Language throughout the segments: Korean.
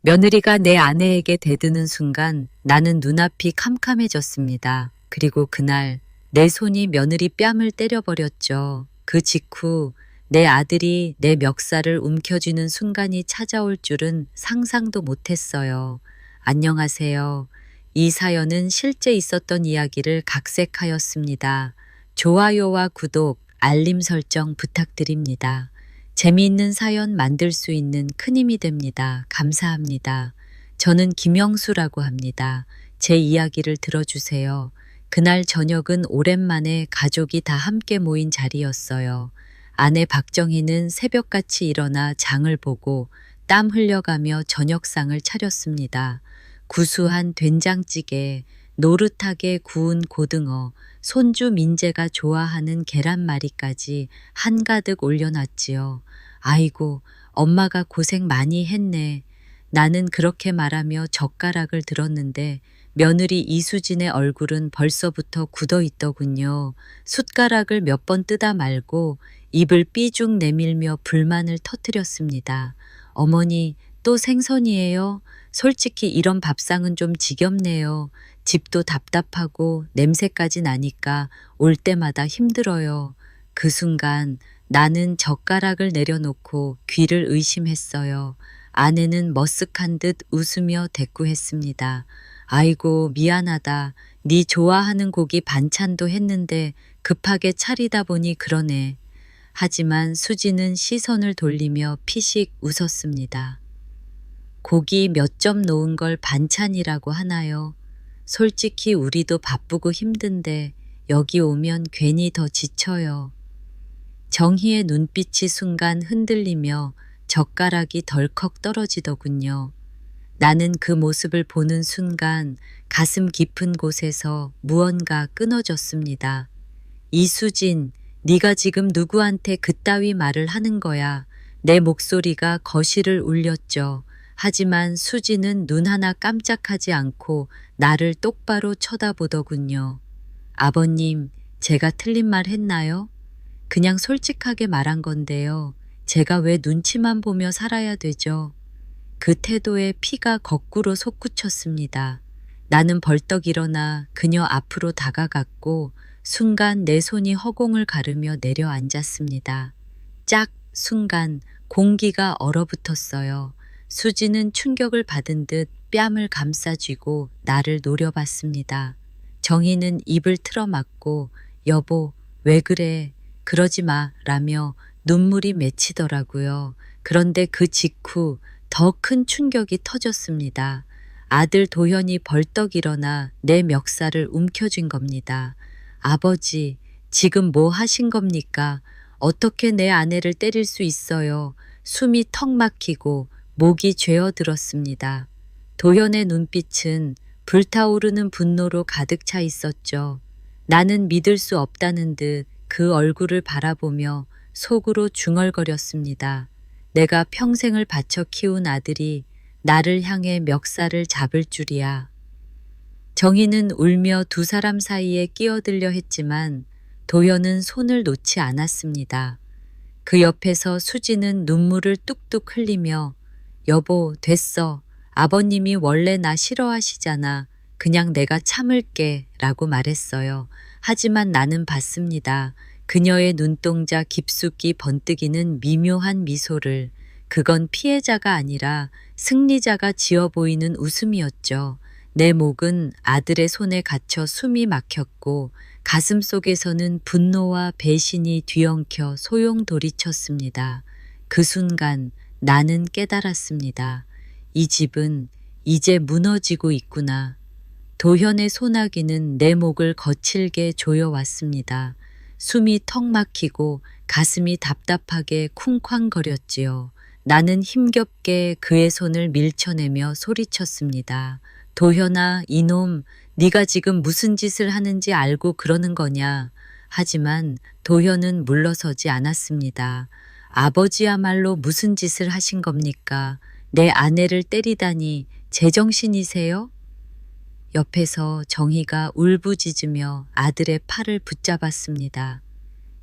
며느리가 내 아내에게 대드는 순간 나는 눈앞이 캄캄해졌습니다. 그리고 그날 내 손이 며느리 뺨을 때려버렸죠. 그 직후 내 아들이 내 멱살을 움켜쥐는 순간이 찾아올 줄은 상상도 못했어요. 안녕하세요. 이 사연은 실제 있었던 이야기를 각색하였습니다. 좋아요와 구독, 알림 설정 부탁드립니다. 재미있는 사연 만들 수 있는 큰 힘이 됩니다. 감사합니다. 저는 김영수라고 합니다. 제 이야기를 들어주세요. 그날 저녁은 오랜만에 가족이 다 함께 모인 자리였어요. 아내 박정희는 새벽같이 일어나 장을 보고 땀 흘려가며 저녁상을 차렸습니다. 구수한 된장찌개, 노릇하게 구운 고등어, 손주 민재가 좋아하는 계란말이까지 한가득 올려놨지요. 아이고, 엄마가 고생 많이 했네. 나는 그렇게 말하며 젓가락을 들었는데 며느리 이수진의 얼굴은 벌써부터 굳어 있더군요. 숟가락을 몇 번 뜨다 말고 입을 삐죽 내밀며 불만을 터뜨렸습니다. 어머니, 또 생선이에요? 솔직히 이런 밥상은 좀 지겹네요. 집도 답답하고 냄새까지 나니까 올 때마다 힘들어요. 그 순간 나는 젓가락을 내려놓고 귀를 의심했어요. 아내는 머쓱한 듯 웃으며 대꾸했습니다. 아이고 미안하다. 네 좋아하는 고기 반찬도 했는데 급하게 차리다 보니 그러네. 하지만 수지는 시선을 돌리며 피식 웃었습니다. 고기 몇 점 놓은 걸 반찬이라고 하나요? 솔직히 우리도 바쁘고 힘든데 여기 오면 괜히 더 지쳐요. 정희의 눈빛이 순간 흔들리며 젓가락이 덜컥 떨어지더군요. 나는 그 모습을 보는 순간 가슴 깊은 곳에서 무언가 끊어졌습니다. 이수진, 네가 지금 누구한테 그따위 말을 하는 거야. 내 목소리가 거실을 울렸죠. 하지만 수지는 눈 하나 깜짝하지 않고 나를 똑바로 쳐다보더군요. 아버님, 제가 틀린 말 했나요? 그냥 솔직하게 말한 건데요. 제가 왜 눈치만 보며 살아야 되죠? 그 태도에 피가 거꾸로 솟구쳤습니다. 나는 벌떡 일어나 그녀 앞으로 다가갔고 순간 내 손이 허공을 가르며 내려앉았습니다. 짝 순간 공기가 얼어붙었어요. 수지는 충격을 받은 듯 뺨을 감싸쥐고 나를 노려봤습니다. 정희는 입을 틀어막고 여보 왜 그래 그러지 마 라며 눈물이 맺히더라고요. 그런데 그 직후 더 큰 충격이 터졌습니다. 아들 도현이 벌떡 일어나 내 멱살을 움켜쥔 겁니다. 아버지, 지금 뭐 하신 겁니까? 어떻게 내 아내를 때릴 수 있어요? 숨이 턱 막히고 목이 죄어들었습니다. 도현의 눈빛은 불타오르는 분노로 가득 차 있었죠. 나는 믿을 수 없다는 듯 그 얼굴을 바라보며 속으로 중얼거렸습니다. 내가 평생을 바쳐 키운 아들이 나를 향해 멱살을 잡을 줄이야. 정희는 울며 두 사람 사이에 끼어들려 했지만 도현은 손을 놓지 않았습니다. 그 옆에서 수지는 눈물을 뚝뚝 흘리며 여보 됐어. 아버님이 원래 나 싫어하시잖아. 그냥 내가 참을게 라고 말했어요. 하지만 나는 봤습니다. 그녀의 눈동자 깊숙이 번뜩이는 미묘한 미소를. 그건 피해자가 아니라 승리자가 지어 보이는 웃음이었죠. 내 목은 아들의 손에 갇혀 숨이 막혔고 가슴 속에서는 분노와 배신이 뒤엉켜 소용돌이쳤습니다. 그 순간 나는 깨달았습니다. 이 집은 이제 무너지고 있구나. 도현의 소나기는 내 목을 거칠게 조여왔습니다. 숨이 턱 막히고 가슴이 답답하게 쿵쾅거렸지요. 나는 힘겹게 그의 손을 밀쳐내며 소리쳤습니다. 도현아, 이놈, 네가 지금 무슨 짓을 하는지 알고 그러는 거냐. 하지만 도현은 물러서지 않았습니다. 아버지야말로 무슨 짓을 하신 겁니까? 내 아내를 때리다니 제정신이세요? 옆에서 정희가 울부짖으며 아들의 팔을 붙잡았습니다.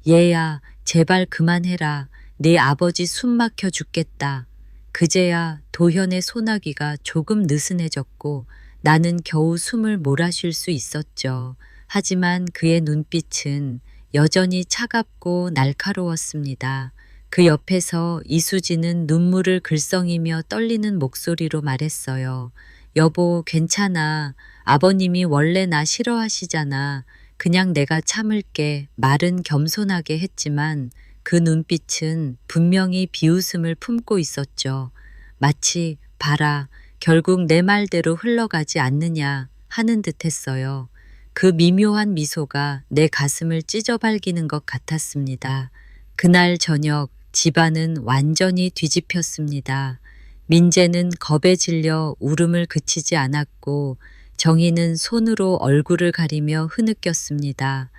얘야, 제발 그만해라. 네 아버지 숨 막혀 죽겠다. 그제야 도현의 소나기가 조금 느슨해졌고 나는 겨우 숨을 몰아쉴 수 있었죠. 하지만 그의 눈빛은 여전히 차갑고 날카로웠습니다. 그 옆에서 이수지는 눈물을 글썽이며 떨리는 목소리로 말했어요. 여보, 괜찮아. 아버님이 원래 나 싫어하시잖아. 그냥 내가 참을게. 말은 겸손하게 했지만 그 눈빛은 분명히 비웃음을 품고 있었죠. 마치 봐라, 결국 내 말대로 흘러가지 않느냐 하는 듯 했어요. 그 미묘한 미소가 내 가슴을 찢어발기는 것 같았습니다. 그날 저녁 집안은 완전히 뒤집혔습니다. 민재는 겁에 질려 울음을 그치지 않았고 정희는 손으로 얼굴을 가리며 흐느꼈습니다.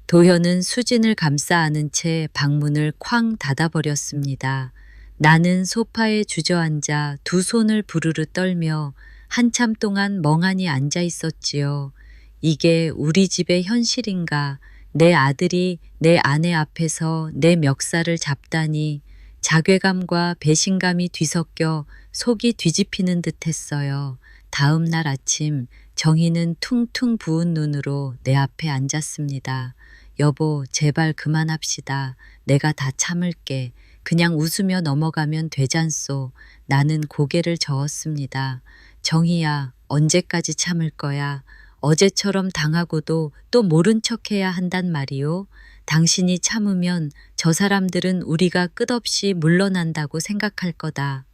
도현은 수진을 감싸 안은 채 방문을 쾅 닫아버렸습니다. 나는 소파에 주저앉아 두 손을 부르르 떨며 한참 동안 멍하니 앉아 있었지요. 이게 우리 집의 현실인가? 내 아들이 내 아내 앞에서 내 멱살을 잡다니 자괴감과 배신감이 뒤섞여 속이 뒤집히는 듯 했어요. 다음 날 아침 정희는 퉁퉁 부은 눈으로 내 앞에 앉았습니다. 여보, 제발 그만합시다. 내가 다 참을게. 그냥 웃으며 넘어가면 되잖소. 나는 고개를 저었습니다. 정희야, 언제까지 참을 거야? 어제처럼 당하고도 또 모른 척해야 한단 말이오. 당신이 참으면 저 사람들은 우리가 끝없이 물러난다고 생각할 거다.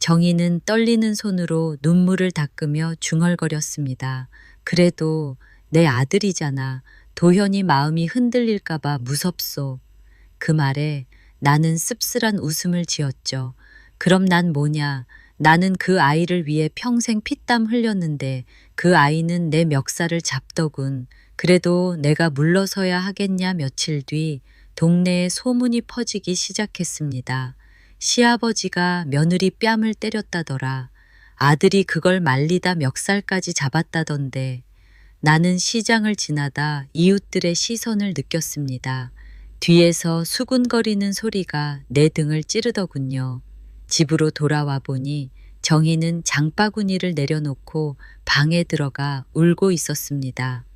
정희는 떨리는 손으로 눈물을 닦으며 중얼거렸습니다. 그래도 내 아들이잖아. 도현이 마음이 흔들릴까봐 무섭소. 그 말에 나는 씁쓸한 웃음을 지었죠. 그럼 난 뭐냐. 나는 그 아이를 위해 평생 피땀 흘렸는데 그 아이는 내 멱살을 잡더군. 그래도 내가 물러서야 하겠냐. 며칠 뒤 동네에 소문이 퍼지기 시작했습니다. 시아버지가 며느리 뺨을 때렸다더라. 아들이 그걸 말리다 멱살까지 잡았다던데. 나는 시장을 지나다 이웃들의 시선을 느꼈습니다. 뒤에서 수군거리는 소리가 내 등을 찌르더군요. 집으로 돌아와 보니 정희는 장바구니를 내려놓고 방에 들어가 울고 있었습니다.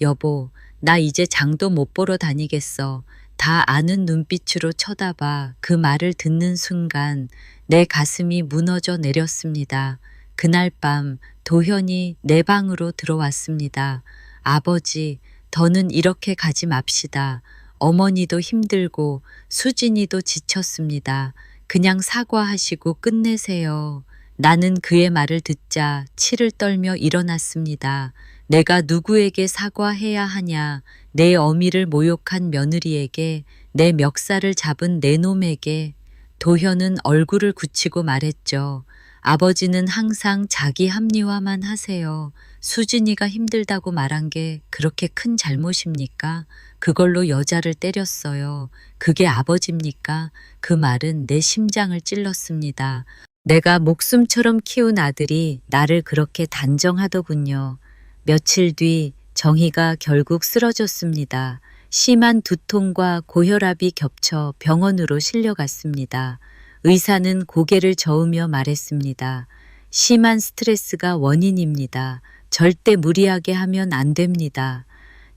여보, 나 이제 장도 못 보러 다니겠어. 다 아는 눈빛으로 쳐다봐. 그 말을 듣는 순간 내 가슴이 무너져 내렸습니다. 그날 밤 도현이 내 방으로 들어왔습니다. 아버지, 더는 이렇게 가지 맙시다. 어머니도 힘들고 수진이도 지쳤습니다. 그냥 사과하시고 끝내세요. 나는 그의 말을 듣자 치를 떨며 일어났습니다. 내가 누구에게 사과해야 하냐. 내 어미를 모욕한 며느리에게, 내 멱살을 잡은 내 놈에게. 도현은 얼굴을 굳히고 말했죠. 아버지는 항상 자기 합리화만 하세요. 수진이가 힘들다고 말한 게 그렇게 큰 잘못입니까? 그걸로 여자를 때렸어요. 그게 아버지입니까? 그 말은 내 심장을 찔렀습니다. 내가 목숨처럼 키운 아들이 나를 그렇게 단정하더군요. 며칠 뒤 정희가 결국 쓰러졌습니다. 심한 두통과 고혈압이 겹쳐 병원으로 실려갔습니다. 의사는 고개를 저으며 말했습니다. 심한 스트레스가 원인입니다. 절대 무리하게 하면 안 됩니다.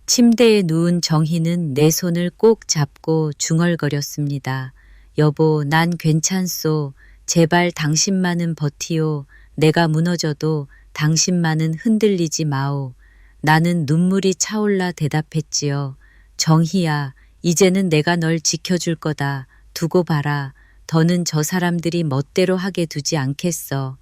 침대에 누운 정희는 내 손을 꼭 잡고 중얼거렸습니다. 여보, 난 괜찮소. 제발 당신만은 버티오. 내가 무너져도 당신만은 흔들리지 마오. 나는 눈물이 차올라 대답했지요. 정희야, 이제는 내가 널 지켜줄 거다. 두고 봐라. 더는 저 사람들이 멋대로 하게 두지 않겠어.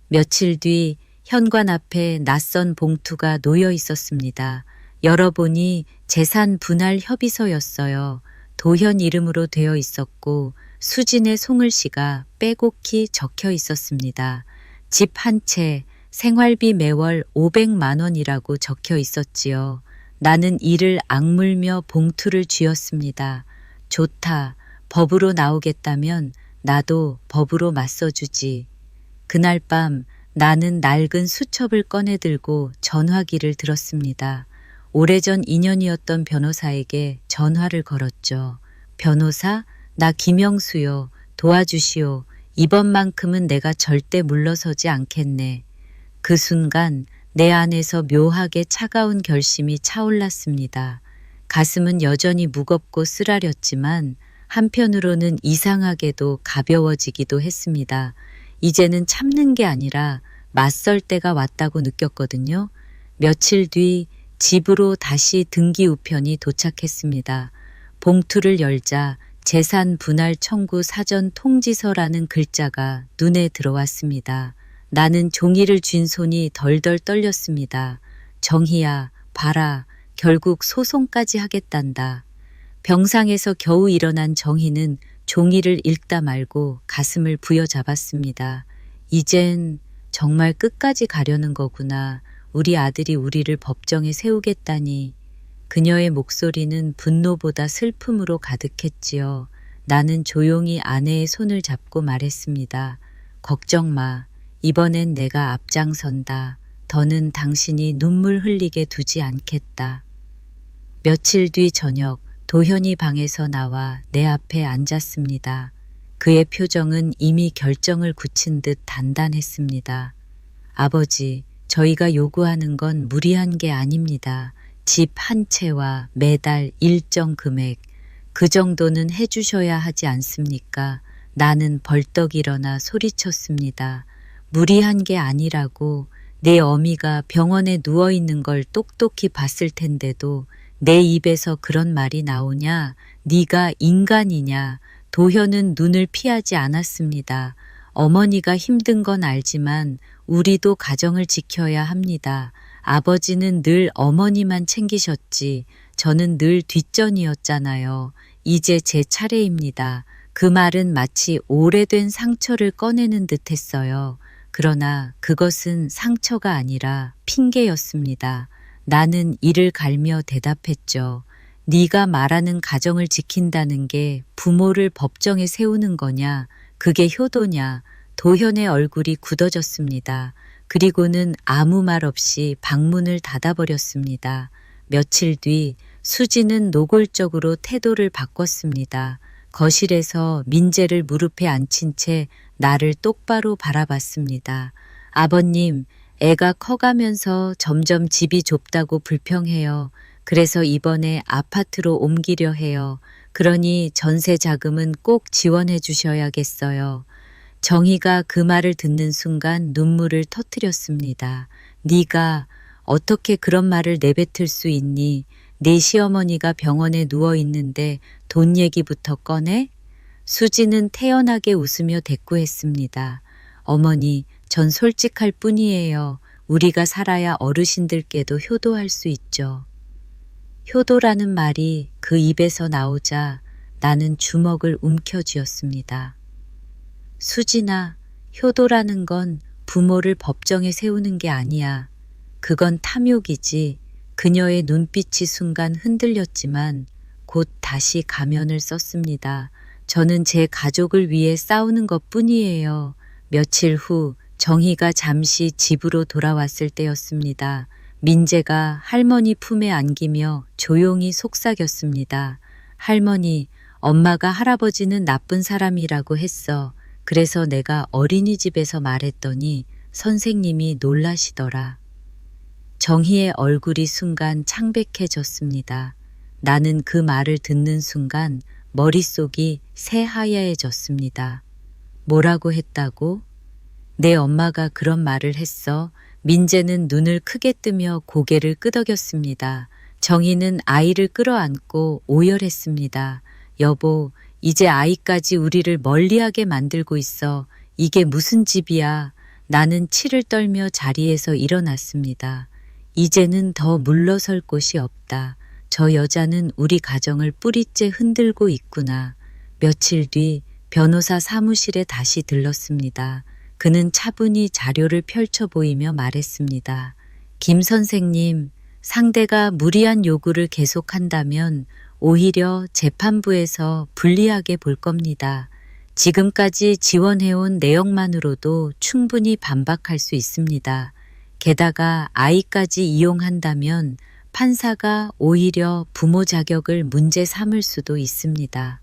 며칠 뒤 현관 앞에 낯선 봉투가 놓여 있었습니다. 열어보니 재산 분할 협의서였어요. 도현 이름으로 되어 있었고 수진의 송을씨가 빼곡히 적혀 있었습니다. 집 한 채, 생활비 매월 500만 원이라고 적혀 있었지요. 나는 이를 악물며 봉투를 쥐었습니다. 좋다. 법으로 나오겠다면 나도 법으로 맞서주지. 그날 밤 나는 낡은 수첩을 꺼내 들고 전화기를 들었습니다. 오래전 인연이었던 변호사에게 전화를 걸었죠. 변호사, 나 김영수요. 도와주시오. 이번만큼은 내가 절대 물러서지 않겠네. 그 순간 내 안에서 묘하게 차가운 결심이 차올랐습니다. 가슴은 여전히 무겁고 쓰라렸지만 한편으로는 이상하게도 가벼워지기도 했습니다. 이제는 참는 게 아니라 맞설 때가 왔다고 느꼈거든요. 며칠 뒤 집으로 다시 등기 우편이 도착했습니다. 봉투를 열자 재산 분할 청구 사전 통지서라는 글자가 눈에 들어왔습니다. 나는 종이를 쥔 손이 덜덜 떨렸습니다. 정희야, 봐라. 결국 소송까지 하겠단다. 병상에서 겨우 일어난 정희는 종이를 읽다 말고 가슴을 부여잡았습니다. 이젠 정말 끝까지 가려는 거구나. 우리 아들이 우리를 법정에 세우겠다니. 그녀의 목소리는 분노보다 슬픔으로 가득했지요. 나는 조용히 아내의 손을 잡고 말했습니다. 걱정 마. 이번엔 내가 앞장선다. 더는 당신이 눈물 흘리게 두지 않겠다. 며칠 뒤 저녁 도현이 방에서 나와 내 앞에 앉았습니다. 그의 표정은 이미 결정을 굳힌 듯 단단했습니다. 아버지, 저희가 요구하는 건 무리한 게 아닙니다. 집 한 채와 매달 일정 금액, 그 정도는 해주셔야 하지 않습니까? 나는 벌떡 일어나 소리쳤습니다. 무리한 게 아니라고. 내 어미가 병원에 누워있는 걸 똑똑히 봤을 텐데도 내 입에서 그런 말이 나오냐? 네가 인간이냐? 도현은 눈을 피하지 않았습니다. 어머니가 힘든 건 알지만 우리도 가정을 지켜야 합니다. 아버지는 늘 어머니만 챙기셨지. 저는 늘 뒷전이었잖아요. 이제 제 차례입니다. 그 말은 마치 오래된 상처를 꺼내는 듯 했어요. 그러나 그것은 상처가 아니라 핑계였습니다. 나는 이를 갈며 대답했죠. 네가 말하는 가정을 지킨다는 게 부모를 법정에 세우는 거냐? 그게 효도냐? 도현의 얼굴이 굳어졌습니다. 그리고는 아무 말 없이 방문을 닫아버렸습니다. 며칠 뒤 수지는 노골적으로 태도를 바꿨습니다. 거실에서 민재를 무릎에 앉힌 채 나를 똑바로 바라봤습니다. 아버님, 애가 커가면서 점점 집이 좁다고 불평해요. 그래서 이번에 아파트로 옮기려 해요. 그러니 전세 자금은 꼭 지원해 주셔야겠어요. 정희가 그 말을 듣는 순간 눈물을 터뜨렸습니다. 네가 어떻게 그런 말을 내뱉을 수 있니? 네 시어머니가 병원에 누워 있는데 돈 얘기부터 꺼내? 수지는 태연하게 웃으며 대꾸했습니다. 어머니, 전 솔직할 뿐이에요. 우리가 살아야 어르신들께도 효도할 수 있죠. 효도라는 말이 그 입에서 나오자 나는 주먹을 움켜쥐었습니다. 수진아, 효도라는 건 부모를 법정에 세우는 게 아니야. 그건 탐욕이지. 그녀의 눈빛이 순간 흔들렸지만 곧 다시 가면을 썼습니다. 저는 제 가족을 위해 싸우는 것뿐이에요. 며칠 후 정희가 잠시 집으로 돌아왔을 때였습니다. 민재가 할머니 품에 안기며 조용히 속삭였습니다. 할머니, 엄마가 할아버지는 나쁜 사람이라고 했어. 그래서 내가 어린이집에서 말했더니 선생님이 놀라시더라. 정희의 얼굴이 순간 창백해졌습니다. 나는 그 말을 듣는 순간 머릿속이 새하얘졌습니다. 뭐라고 했다고? 내 엄마가 그런 말을 했어. 민재는 눈을 크게 뜨며 고개를 끄덕였습니다. 정희는 아이를 끌어안고 오열했습니다. 여보, 이제 아이까지 우리를 멀리하게 만들고 있어. 이게 무슨 집이야. 나는 치를 떨며 자리에서 일어났습니다. 이제는 더 물러설 곳이 없다. 저 여자는 우리 가정을 뿌리째 흔들고 있구나. 며칠 뒤 변호사 사무실에 다시 들렀습니다. 그는 차분히 자료를 펼쳐 보이며 말했습니다. 김 선생님, 상대가 무리한 요구를 계속한다면 오히려 재판부에서 불리하게 볼 겁니다. 지금까지 지원해온 내용만으로도 충분히 반박할 수 있습니다. 게다가 아이까지 이용한다면 판사가 오히려 부모 자격을 문제 삼을 수도 있습니다.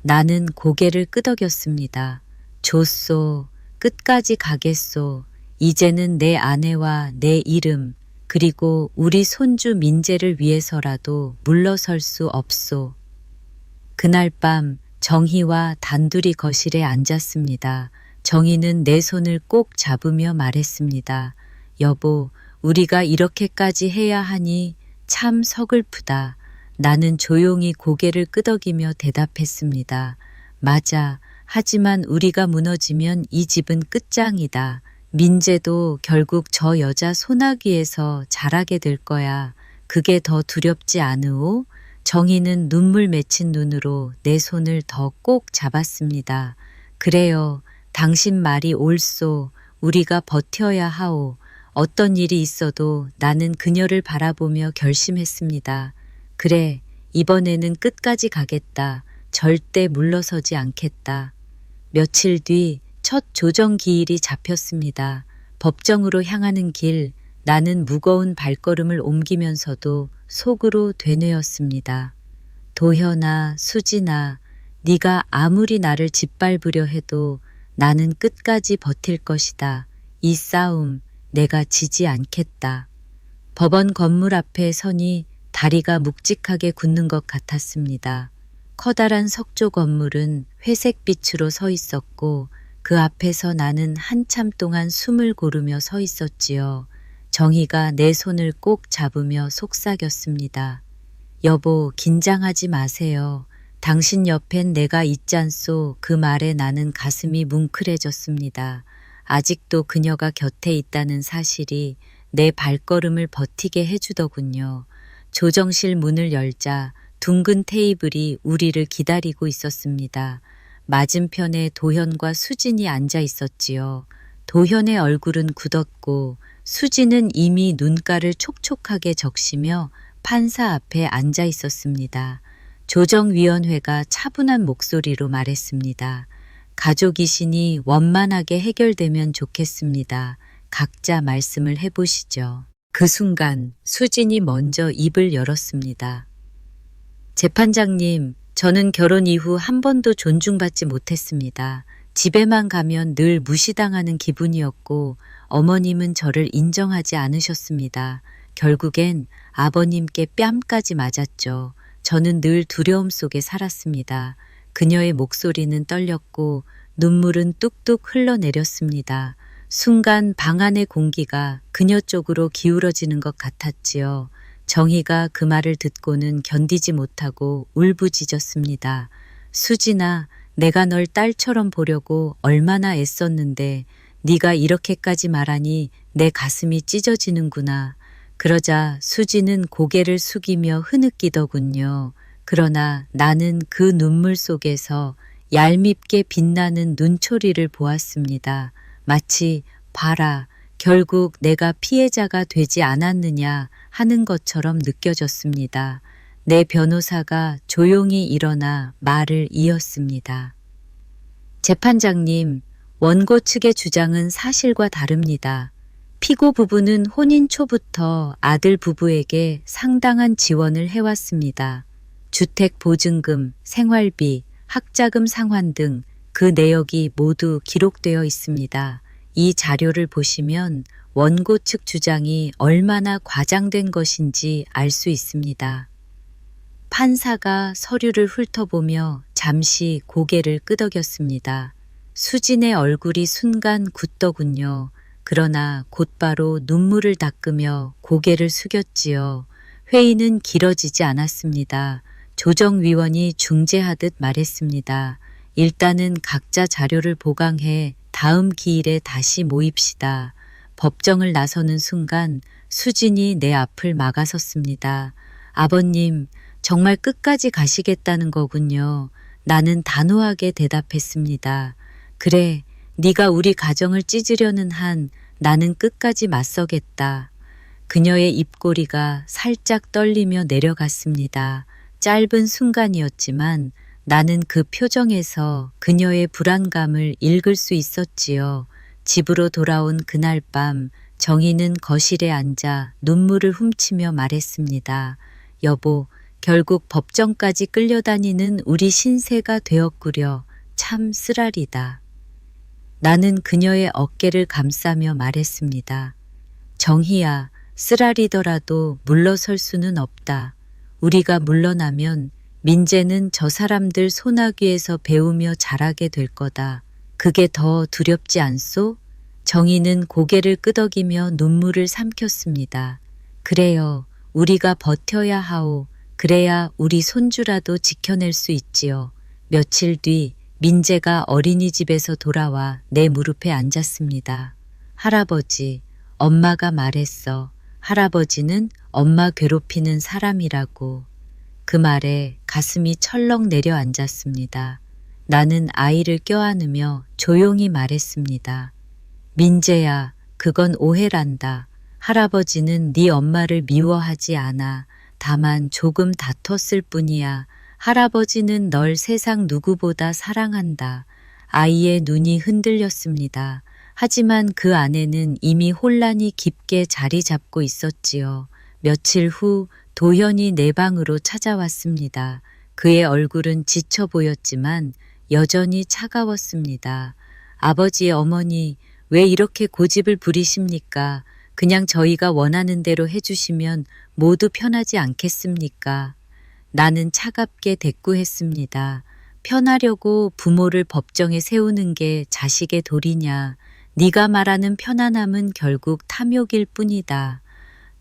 나는 고개를 끄덕였습니다. 좋소. 끝까지 가겠소. 이제는 내 아내와 내 이름 그리고 우리 손주 민재를 위해서라도 물러설 수 없소. 그날 밤 정희와 단둘이 거실에 앉았습니다. 정희는 내 손을 꼭 잡으며 말했습니다. 여보, 우리가 이렇게까지 해야 하니 참 서글프다. 나는 조용히 고개를 끄덕이며 대답했습니다. 맞아. 하지만 우리가 무너지면 이 집은 끝장이다. 민재도 결국 저 여자 소나기에서 자라게 될 거야. 그게 더 두렵지 않으오? 정희는 눈물 맺힌 눈으로 내 손을 더 꼭 잡았습니다. 그래요. 당신 말이 옳소. 우리가 버텨야 하오. 어떤 일이 있어도 나는 그녀를 바라보며 결심했습니다. 그래, 이번에는 끝까지 가겠다. 절대 물러서지 않겠다. 며칠 뒤 첫 조정 기일이 잡혔습니다. 법정으로 향하는 길, 나는 무거운 발걸음을 옮기면서도 속으로 되뇌었습니다. 도현아, 수진아, 네가 아무리 나를 짓밟으려 해도 나는 끝까지 버틸 것이다. 이 싸움 내가 지지 않겠다. 법원 건물 앞에 서니 다리가 묵직하게 굳는 것 같았습니다. 커다란 석조 건물은 회색빛으로 서 있었고 그 앞에서 나는 한참 동안 숨을 고르며 서 있었지요. 정희가 내 손을 꼭 잡으며 속삭였습니다. 여보, 긴장하지 마세요. 당신 옆엔 내가 있잖소. 그 말에 나는 가슴이 뭉클해졌습니다. 아직도 그녀가 곁에 있다는 사실이 내 발걸음을 버티게 해주더군요. 조정실 문을 열자 둥근 테이블이 우리를 기다리고 있었습니다. 맞은편에 도현과 수진이 앉아 있었지요. 도현의 얼굴은 굳었고 수진은 이미 눈가를 촉촉하게 적시며 판사 앞에 앉아 있었습니다. 조정위원회가 차분한 목소리로 말했습니다. 가족이시니 원만하게 해결되면 좋겠습니다. 각자 말씀을 해보시죠. 그 순간 수진이 먼저 입을 열었습니다. 재판장님, 저는 결혼 이후 한 번도 존중받지 못했습니다. 집에만 가면 늘 무시당하는 기분이었고 어머님은 저를 인정하지 않으셨습니다. 결국엔 아버님께 뺨까지 맞았죠. 저는 늘 두려움 속에 살았습니다. 그녀의 목소리는 떨렸고 눈물은 뚝뚝 흘러내렸습니다. 순간 방 안의 공기가 그녀 쪽으로 기울어지는 것 같았지요. 정희가 그 말을 듣고는 견디지 못하고 울부짖었습니다. 수진아, 내가 널 딸처럼 보려고 얼마나 애썼는데 네가 이렇게까지 말하니 내 가슴이 찢어지는구나. 그러자 수진은 고개를 숙이며 흐느끼더군요. 그러나 나는 그 눈물 속에서 얄밉게 빛나는 눈초리를 보았습니다. 마치 봐라, 결국 내가 피해자가 되지 않았느냐 하는 것처럼 느껴졌습니다. 내 변호사가 조용히 일어나 말을 이었습니다. 재판장님, 원고 측의 주장은 사실과 다릅니다. 피고 부부는 혼인 초부터 아들 부부에게 상당한 지원을 해왔습니다. 주택보증금, 생활비, 학자금 상환 등 그 내역이 모두 기록되어 있습니다. 이 자료를 보시면 원고 측 주장이 얼마나 과장된 것인지 알 수 있습니다. 판사가 서류를 훑어보며 잠시 고개를 끄덕였습니다. 수진의 얼굴이 순간 굳더군요. 그러나 곧바로 눈물을 닦으며 고개를 숙였지요. 회의는 길어지지 않았습니다. 조정위원이 중재하듯 말했습니다. 일단은 각자 자료를 보강해 다음 기일에 다시 모입시다. 법정을 나서는 순간 수진이 내 앞을 막아섰습니다. 아버님, 정말 끝까지 가시겠다는 거군요. 나는 단호하게 대답했습니다. 그래, 네가 우리 가정을 찢으려는 한 나는 끝까지 맞서겠다. 그녀의 입꼬리가 살짝 떨리며 내려갔습니다. 짧은 순간이었지만 나는 그 표정에서 그녀의 불안감을 읽을 수 있었지요. 집으로 돌아온 그날 밤 정희는 거실에 앉아 눈물을 훔치며 말했습니다. 여보, 결국 법정까지 끌려다니는 우리 신세가 되었구려. 참 쓰라리다. 나는 그녀의 어깨를 감싸며 말했습니다. 정희야, 쓰라리더라도 물러설 수는 없다. 우리가 물러나면 민재는 저 사람들 소나귀에서 배우며 자라게 될 거다. 그게 더 두렵지 않소? 정희는 고개를 끄덕이며 눈물을 삼켰습니다. 그래요. 우리가 버텨야 하오. 그래야 우리 손주라도 지켜낼 수 있지요. 며칠 뒤 민재가 어린이집에서 돌아와 내 무릎에 앉았습니다. 할아버지, 엄마가 말했어. 할아버지는 엄마 괴롭히는 사람이라고. 그 말에 가슴이 철렁 내려앉았습니다. 나는 아이를 껴안으며 조용히 말했습니다. 민재야, 그건 오해란다. 할아버지는 네 엄마를 미워하지 않아. 다만 조금 다퉜을 뿐이야. 할아버지는 널 세상 누구보다 사랑한다. 아이의 눈이 흔들렸습니다. 하지만 그 안에는 이미 혼란이 깊게 자리 잡고 있었지요. 며칠 후 도현이 내 방으로 찾아왔습니다. 그의 얼굴은 지쳐 보였지만 여전히 차가웠습니다. 아버지, 어머니, 왜 이렇게 고집을 부리십니까? 그냥 저희가 원하는 대로 해주시면 모두 편하지 않겠습니까? 나는 차갑게 대꾸했습니다. 편하려고 부모를 법정에 세우는 게 자식의 도리냐? 네가 말하는 편안함은 결국 탐욕일 뿐이다.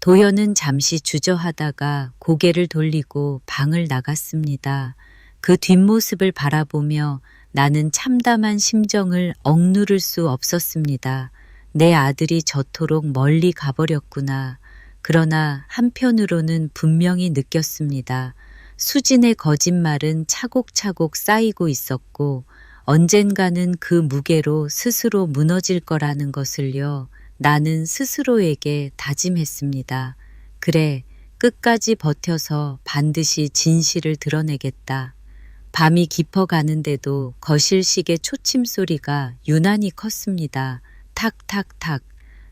도현은 잠시 주저하다가 고개를 돌리고 방을 나갔습니다. 그 뒷모습을 바라보며 나는 참담한 심정을 억누를 수 없었습니다. 내 아들이 저토록 멀리 가버렸구나. 그러나 한편으로는 분명히 느꼈습니다. 수진의 거짓말은 차곡차곡 쌓이고 있었고 언젠가는 그 무게로 스스로 무너질 거라는 것을요. 나는 스스로에게 다짐했습니다. 그래, 끝까지 버텨서 반드시 진실을 드러내겠다. 밤이 깊어가는데도 거실식의 초침 소리가 유난히 컸습니다. 탁탁탁.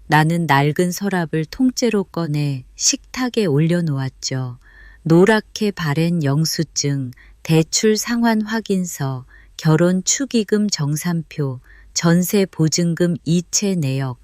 나는 낡은 서랍을 통째로 꺼내 식탁에 올려놓았죠. 노랗게 바랜 영수증, 대출 상환 확인서, 결혼 축의금 정산표, 전세 보증금 이체 내역,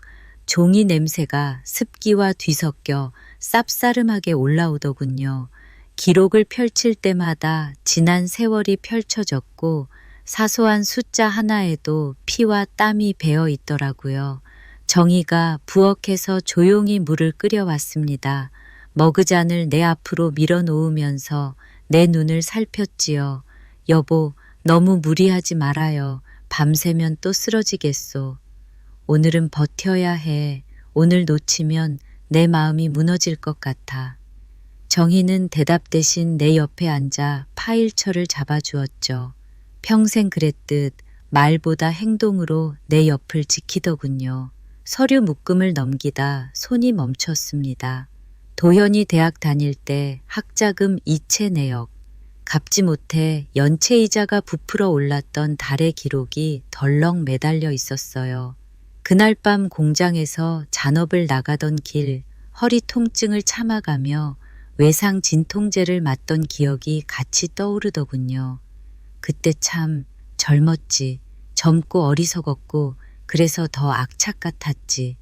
종이 냄새가 습기와 뒤섞여 쌉싸름하게 올라오더군요. 기록을 펼칠 때마다 지난 세월이 펼쳐졌고 사소한 숫자 하나에도 피와 땀이 배어 있더라고요. 정희가 부엌에서 조용히 물을 끓여왔습니다. 머그잔을 내 앞으로 밀어놓으면서 내 눈을 살폈지요. 여보, 너무 무리하지 말아요. 밤새면 또 쓰러지겠소. 오늘은 버텨야 해. 오늘 놓치면 내 마음이 무너질 것 같아. 정희는 대답 대신 내 옆에 앉아 파일철을 잡아주었죠. 평생 그랬듯 말보다 행동으로 내 옆을 지키더군요. 서류 묶음을 넘기다 손이 멈췄습니다. 도현이 대학 다닐 때 학자금 이체 내역, 갚지 못해 연체이자가 부풀어 올랐던 달의 기록이 덜렁 매달려 있었어요. 그날 밤 공장에서 잔업을 나가던 길, 허리 통증을 참아가며 외상 진통제를 맞던 기억이 같이 떠오르더군요. 그때 참 젊었지. 젊고 어리석었고 그래서 더 악착 같았지.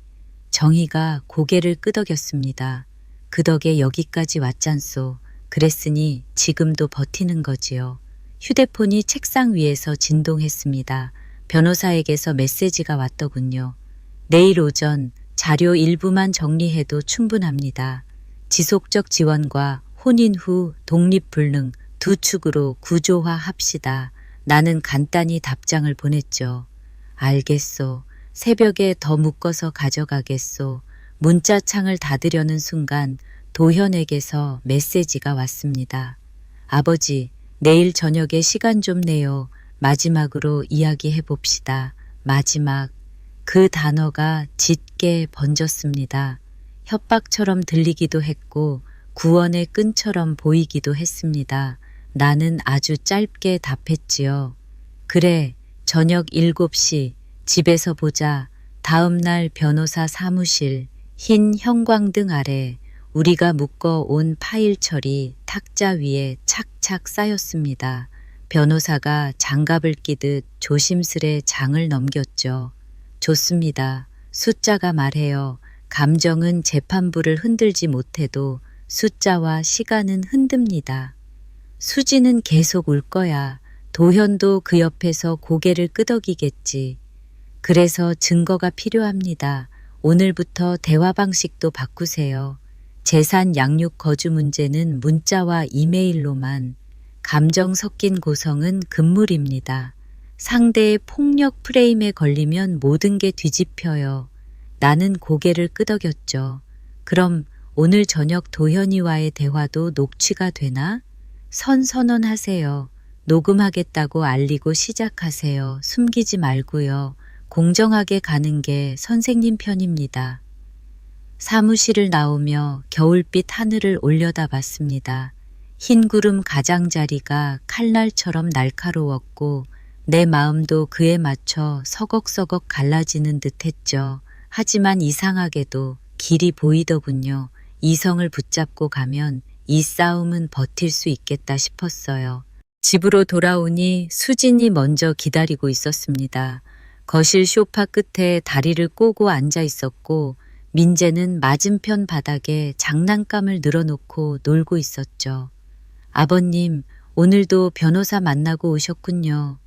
정희가 고개를 끄덕였습니다. 그 덕에 여기까지 왔잖소. 그랬으니 지금도 버티는 거지요. 휴대폰이 책상 위에서 진동했습니다. 변호사에게서 메시지가 왔더군요. 내일 오전 자료 일부만 정리해도 충분합니다. 지속적 지원과 혼인 후 독립불능 두 축으로 구조화합시다. 나는 간단히 답장을 보냈죠. 알겠소. 새벽에 더 묶어서 가져가겠소. 문자창을 닫으려는 순간 도현에게서 메시지가 왔습니다. 아버지, 내일 저녁에 시간 좀 내요. 마지막으로 이야기해 봅시다. 마지막. 그 단어가 짙게 번졌습니다. 협박처럼 들리기도 했고 구원의 끈처럼 보이기도 했습니다. 나는 아주 짧게 답했지요. 그래, 저녁 7시 집에서 보자. 다음 날 변호사 사무실, 흰 형광등 아래 우리가 묶어온 파일철이 탁자 위에 착착 쌓였습니다. 변호사가 장갑을 끼듯 조심스레 장을 넘겼죠. 좋습니다. 숫자가 말해요. 감정은 재판부를 흔들지 못해도 숫자와 시간은 흔듭니다. 수지는 계속 울 거야. 도현도 그 옆에서 고개를 끄덕이겠지. 그래서 증거가 필요합니다. 오늘부터 대화 방식도 바꾸세요. 재산 양육 거주 문제는 문자와 이메일로만, 감정 섞인 고성은 금물입니다. 상대의 폭력 프레임에 걸리면 모든 게 뒤집혀요. 나는 고개를 끄덕였죠. 그럼 오늘 저녁 도현이와의 대화도 녹취가 되나? 선언하세요. 녹음하겠다고 알리고 시작하세요. 숨기지 말고요. 공정하게 가는 게 선생님 편입니다. 사무실을 나오며 겨울빛 하늘을 올려다봤습니다. 흰 구름 가장자리가 칼날처럼 날카로웠고 내 마음도 그에 맞춰 서걱서걱 갈라지는 듯했죠. 하지만 이상하게도 길이 보이더군요. 이성을 붙잡고 가면 이 싸움은 버틸 수 있겠다 싶었어요. 집으로 돌아오니 수진이 먼저 기다리고 있었습니다. 거실 소파 끝에 다리를 꼬고 앉아 있었고 민재는 맞은편 바닥에 장난감을 늘어놓고 놀고 있었죠. 아버님, 오늘도 변호사 만나고 오셨군요.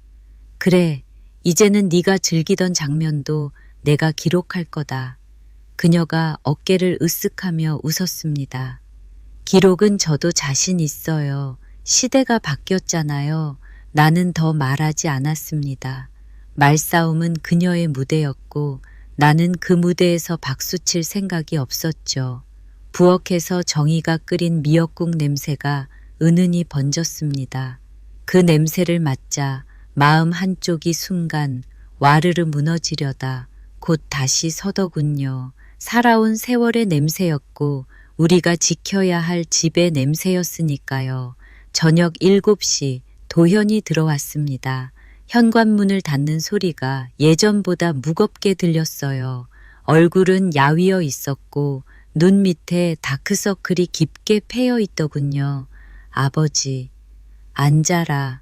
그래, 이제는 네가 즐기던 장면도 내가 기록할 거다. 그녀가 어깨를 으쓱하며 웃었습니다. 기록은 저도 자신 있어요. 시대가 바뀌었잖아요. 나는 더 말하지 않았습니다. 말싸움은 그녀의 무대였고 나는 그 무대에서 박수칠 생각이 없었죠. 부엌에서 정희가 끓인 미역국 냄새가 은은히 번졌습니다. 그 냄새를 맡자 마음 한쪽이 순간 와르르 무너지려다 곧 다시 서더군요. 살아온 세월의 냄새였고 우리가 지켜야 할 집의 냄새였으니까요. 저녁 7시 도현이 들어왔습니다. 현관문을 닫는 소리가 예전보다 무겁게 들렸어요. 얼굴은 야위어 있었고 눈 밑에 다크서클이 깊게 패여 있더군요. 아버지, 앉아라.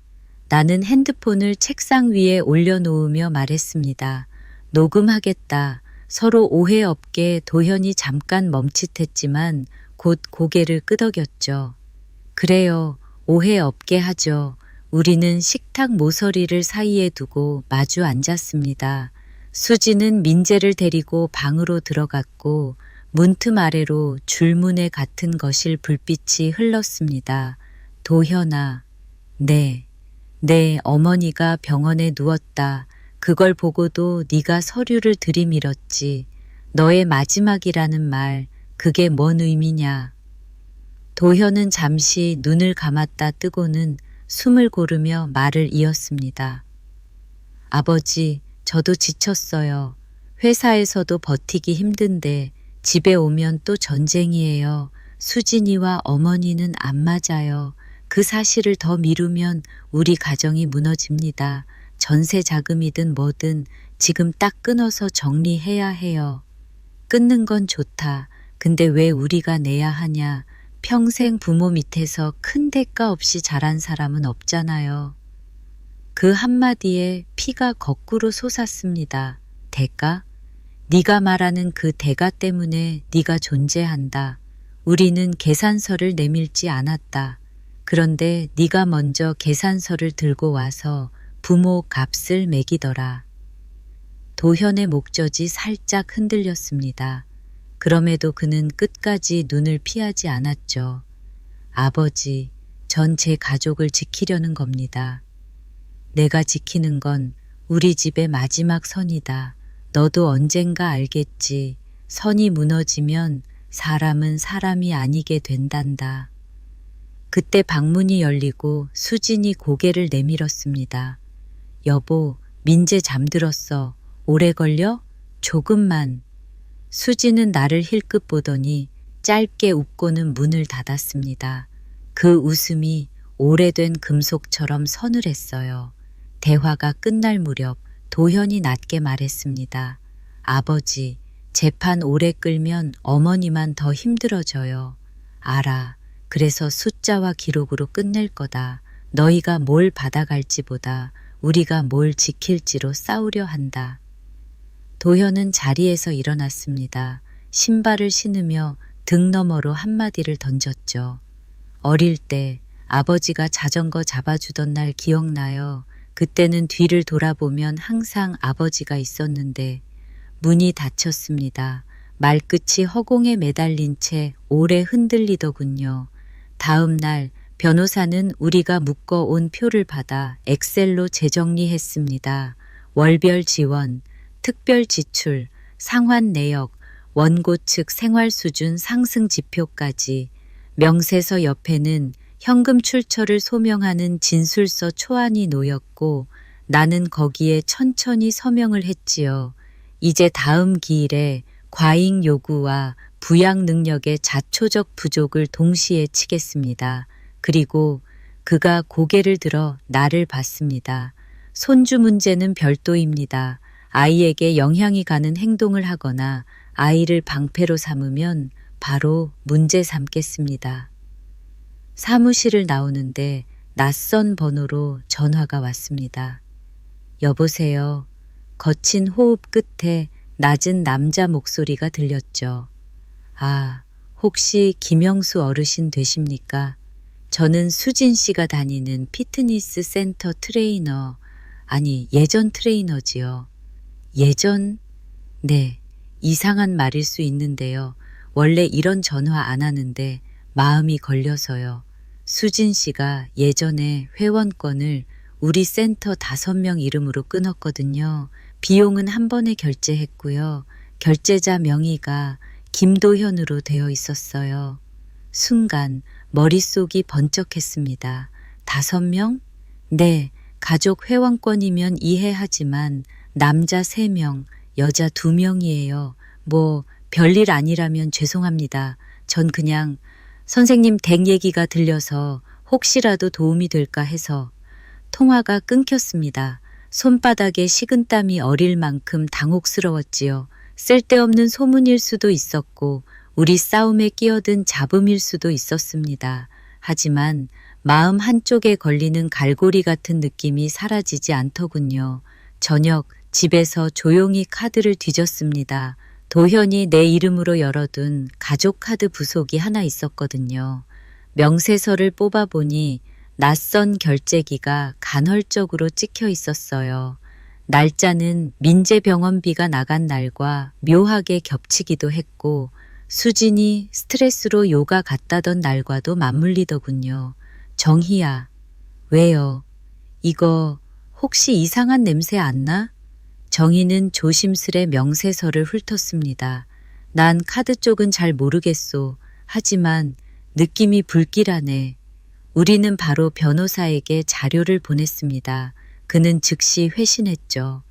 나는 핸드폰을 책상 위에 올려놓으며 말했습니다. 녹음하겠다. 서로 오해 없게 도현이 잠깐 멈칫했지만 곧 고개를 끄덕였죠. 그래요. 오해 없게 하죠. 우리는 식탁 모서리를 사이에 두고 마주 앉았습니다. 수지는 민재를 데리고 방으로 들어갔고 문틈 아래로 줄무늬 같은 거실 불빛이 흘렀습니다. 도현아, 네, 어머니가 병원에 누웠다. 그걸 보고도 네가 서류를 들이밀었지. 너의 마지막이라는 말, 그게 뭔 의미냐. 도현은 잠시 눈을 감았다 뜨고는 숨을 고르며 말을 이었습니다. 아버지, 저도 지쳤어요. 회사에서도 버티기 힘든데 집에 오면 또 전쟁이에요. 수진이와 어머니는 안 맞아요. 그 사실을 더 미루면 우리 가정이 무너집니다. 전세 자금이든 뭐든 지금 딱 끊어서 정리해야 해요. 끊는 건 좋다. 근데 왜 우리가 내야 하냐. 평생 부모 밑에서 큰 대가 없이 자란 사람은 없잖아요. 그 한마디에 피가 거꾸로 솟았습니다. 대가? 네가 말하는 그 대가 때문에 네가 존재한다. 우리는 계산서를 내밀지 않았다. 그런데 네가 먼저 계산서를 들고 와서 부모 값을 매기더라. 도현의 목젖이 살짝 흔들렸습니다. 그럼에도 그는 끝까지 눈을 피하지 않았죠. 아버지, 전 제 가족을 지키려는 겁니다. 내가 지키는 건 우리 집의 마지막 선이다. 너도 언젠가 알겠지. 선이 무너지면 사람은 사람이 아니게 된단다. 그때 방문이 열리고 수진이 고개를 내밀었습니다. 여보, 민재 잠들었어. 오래 걸려? 조금만. 수지는 나를 힐끗 보더니 짧게 웃고는 문을 닫았습니다. 그 웃음이 오래된 금속처럼 서늘했어요. 대화가 끝날 무렵 도현이 낮게 말했습니다. 아버지, 재판 오래 끌면 어머니만 더 힘들어져요. 알아. 그래서 숫자와 기록으로 끝낼 거다. 너희가 뭘 받아갈지보다 우리가 뭘 지킬지로 싸우려 한다. 도현은 자리에서 일어났습니다. 신발을 신으며 등 너머로 한마디를 던졌죠. 어릴 때 아버지가 자전거 잡아주던 날 기억나요. 그때는 뒤를 돌아보면 항상 아버지가 있었는데 문이 닫혔습니다. 말끝이 허공에 매달린 채 오래 흔들리더군요. 다음 날 변호사는 우리가 묶어온 표를 받아 엑셀로 재정리했습니다. 월별 지원, 특별 지출, 상환 내역, 원고 측 생활 수준 상승 지표까지. 명세서 옆에는 현금 출처를 소명하는 진술서 초안이 놓였고 나는 거기에 천천히 서명을 했지요. 이제 다음 기일에 과잉 요구와 부양 능력의 자초적 부족을 동시에 치겠습니다. 그리고 그가 고개를 들어 나를 봤습니다. 손주 문제는 별도입니다. 아이에게 영향이 가는 행동을 하거나 아이를 방패로 삼으면 바로 문제 삼겠습니다. 사무실을 나오는데 낯선 번호로 전화가 왔습니다. 여보세요. 거친 호흡 끝에 낮은 남자 목소리가 들렸죠. 아, 혹시 김영수 어르신 되십니까? 저는 수진 씨가 다니는 피트니스 센터 트레이너, 아니 예전 트레이너지요. 예전? 네, 이상한 말일 수 있는데요. 원래 이런 전화 안 하는데 마음이 걸려서요. 수진 씨가 예전에 회원권을 우리 센터 5명 이름으로 끊었거든요. 비용은 한 번에 결제했고요. 결제자 명의가 김도현으로 되어 있었어요. 순간 머릿속이 번쩍했습니다. 5명? 네, 가족 회원권이면 이해하지만 남자 3명, 여자 2명이에요. 뭐 별일 아니라면 죄송합니다. 전 그냥 선생님 댁 얘기가 들려서 혹시라도 도움이 될까 해서. 통화가 끊겼습니다. 손바닥에 식은땀이 어릴 만큼 당혹스러웠지요. 쓸데없는 소문일 수도 있었고 우리 싸움에 끼어든 잡음일 수도 있었습니다. 하지만 마음 한쪽에 걸리는 갈고리 같은 느낌이 사라지지 않더군요. 저녁 집에서 조용히 카드를 뒤졌습니다. 도현이 내 이름으로 열어둔 가족카드 부속이 하나 있었거든요. 명세서를 뽑아보니 낯선 결제기가 간헐적으로 찍혀 있었어요. 날짜는 민재병원비가 나간 날과 묘하게 겹치기도 했고 수진이 스트레스로 요가 갔다던 날과도 맞물리더군요. 정희야, 왜요? 이거 혹시 이상한 냄새 안 나? 정희는 조심스레 명세서를 훑었습니다. 난 카드 쪽은 잘 모르겠소. 하지만 느낌이 불길하네. 우리는 바로 변호사에게 자료를 보냈습니다. 그는 즉시 회신했죠.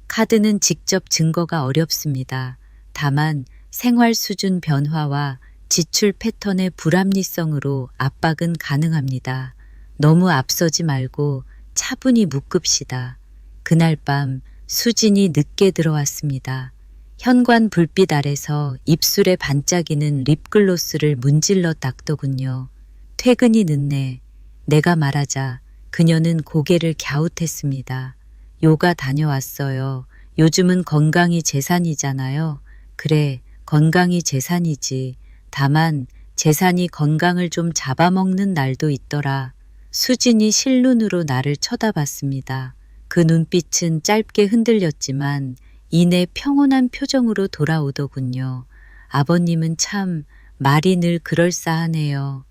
카드는 직접 증거가 어렵습니다. 다만 생활 수준 변화와 지출 패턴의 불합리성으로 압박은 가능합니다. 너무 앞서지 말고 차분히 묵읍시다. 그날 밤 수진이 늦게 들어왔습니다. 현관 불빛 아래서 입술에 반짝이는 립글로스를 문질러 닦더군요. 퇴근이 늦네. 내가 말하자 그녀는 고개를 갸웃했습니다. 요가 다녀왔어요. 요즘은 건강이 재산이잖아요. 그래, 건강이 재산이지. 다만 재산이 건강을 좀 잡아먹는 날도 있더라. 수진이 실눈으로 나를 쳐다봤습니다. 그 눈빛은 짧게 흔들렸지만 이내 평온한 표정으로 돌아오더군요. 아버님은 참 말이 늘 그럴싸하네요.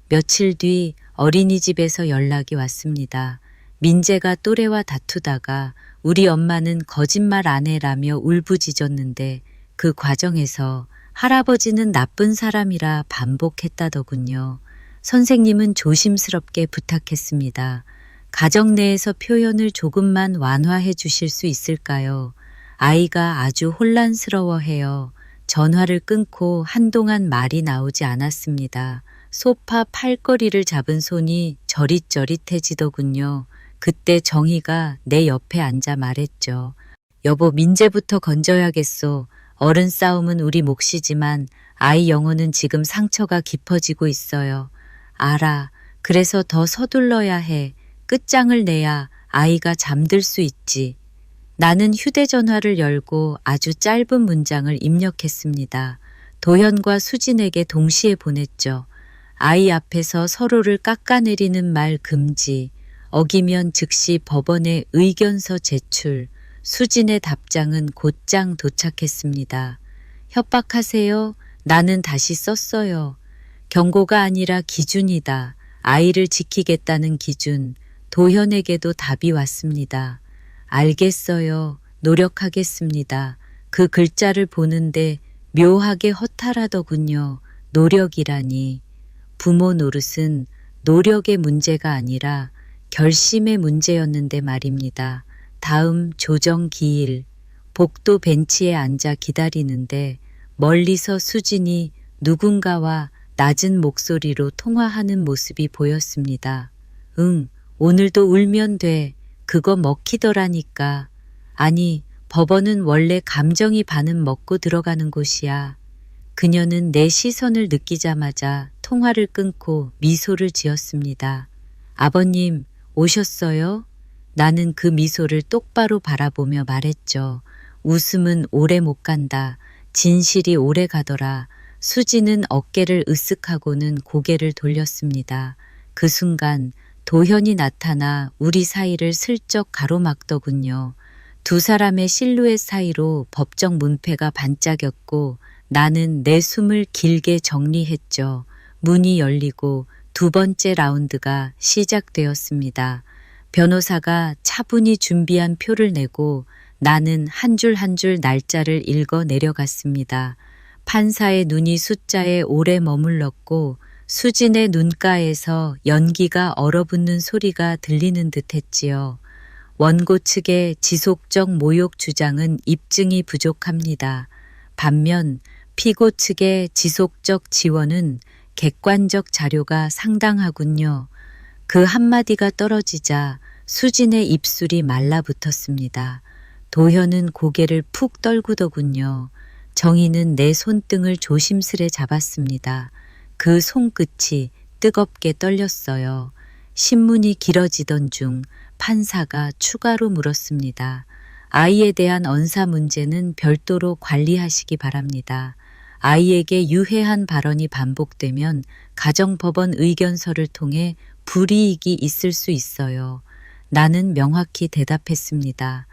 며칠 뒤 어린이집에서 연락이 왔습니다. 민재가 또래와 다투다가 우리 엄마는 거짓말 안 해라며 울부짖었는데 그 과정에서 할아버지는 나쁜 사람이라 반복했다더군요. 선생님은 조심스럽게 부탁했습니다. 가정 내에서 표현을 조금만 완화해 주실 수 있을까요? 아이가 아주 혼란스러워해요. 전화를 끊고 한동안 말이 나오지 않았습니다. 소파 팔걸이를 잡은 손이 저릿저릿해지더군요. 그때 정희가 내 옆에 앉아 말했죠. 여보, 민재부터 건져야겠소. 어른 싸움은 우리 몫이지만 아이 영혼은 지금 상처가 깊어지고 있어요. 알아. 그래서 더 서둘러야 해. 끝장을 내야 아이가 잠들 수 있지. 나는 휴대전화를 열고 아주 짧은 문장을 입력했습니다. 도현과 수진에게 동시에 보냈죠. 아이 앞에서 서로를 깎아내리는 말 금지, 어기면 즉시 법원에 의견서 제출, 수진의 답장은 곧장 도착했습니다. 협박하세요. 나는 다시 썼어요. 경고가 아니라 기준이다. 아이를 지키겠다는 기준. 도현에게도 답이 왔습니다. 알겠어요. 노력하겠습니다. 그 글자를 보는데 묘하게 허탈하더군요. 노력이라니. 부모 노릇은 노력의 문제가 아니라 결심의 문제였는데 말입니다. 다음 조정 기일. 복도 벤치에 앉아 기다리는데 멀리서 수진이 누군가와 낮은 목소리로 통화하는 모습이 보였습니다. 응, 오늘도 울면 돼. 그거 먹히더라니까. 아니, 법원은 원래 감정이 반은 먹고 들어가는 곳이야. 그녀는 내 시선을 느끼자마자 통화를 끊고 미소를 지었습니다. 아버님, 오셨어요? 나는 그 미소를 똑바로 바라보며 말했죠. 웃음은 오래 못 간다. 진실이 오래 가더라. 수지는 어깨를 으쓱하고는 고개를 돌렸습니다. 그 순간 도현이 나타나 우리 사이를 슬쩍 가로막더군요. 두 사람의 실루엣 사이로 법정 문패가 반짝였고 나는 내 숨을 길게 정리했죠. 문이 열리고 두 번째 라운드가 시작되었습니다. 변호사가 차분히 준비한 표를 내고 나는 한 줄 한 줄 날짜를 읽어 내려갔습니다. 판사의 눈이 숫자에 오래 머물렀고 수진의 눈가에서 연기가 얼어붙는 소리가 들리는 듯 했지요. 원고 측의 지속적 모욕 주장은 입증이 부족합니다. 반면 피고 측의 지속적 지원은 객관적 자료가 상당하군요. 그 한마디가 떨어지자 수진의 입술이 말라붙었습니다. 도현은 고개를 푹 떨구더군요. 정희는 내 손등을 조심스레 잡았습니다. 그 손끝이 뜨겁게 떨렸어요. 신문이 길어지던 중 판사가 추가로 물었습니다. 아이에 대한 언사 문제는 별도로 관리하시기 바랍니다. 아이에게 유해한 발언이 반복되면 가정법원 의견서를 통해 불이익이 있을 수 있어요. 나는 명확히 대답했습니다.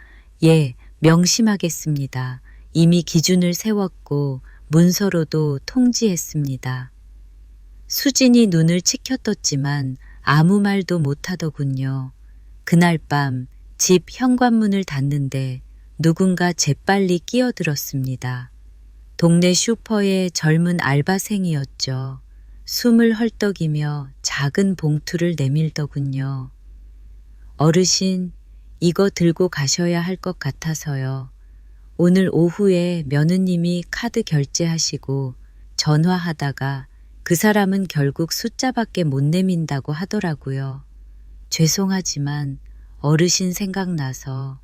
예, 명심하겠습니다. 이미 기준을 세웠고 문서로도 통지했습니다. 수진이 눈을 치켜떴지만 아무 말도 못하더군요. 그날 밤 집 현관문을 닫는데 누군가 재빨리 끼어들었습니다. 동네 슈퍼의 젊은 알바생이었죠. 숨을 헐떡이며 작은 봉투를 내밀더군요. 어르신, 이거 들고 가셔야 할 것 같아서요. 오늘 오후에 며느님이 카드 결제하시고 전화하다가 그 사람은 결국 숫자밖에 못 내민다고 하더라고요. 죄송하지만 어르신 생각나서.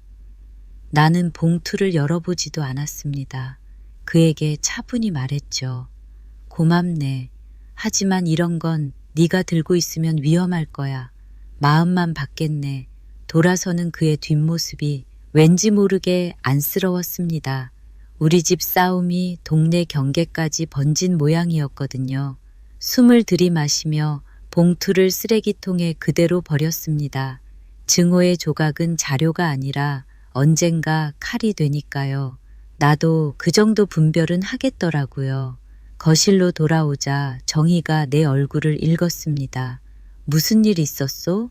나는 봉투를 열어보지도 않았습니다. 그에게 차분히 말했죠. 고맙네. 하지만 이런 건 네가 들고 있으면 위험할 거야. 마음만 받겠네. 돌아서는 그의 뒷모습이 왠지 모르게 안쓰러웠습니다. 우리 집 싸움이 동네 경계까지 번진 모양이었거든요. 숨을 들이마시며 봉투를 쓰레기통에 그대로 버렸습니다. 증오의 조각은 자료가 아니라 언젠가 칼이 되니까요. 나도 그 정도 분별은 하겠더라고요. 거실로 돌아오자 정희가 내 얼굴을 읽었습니다. 무슨 일 있었소?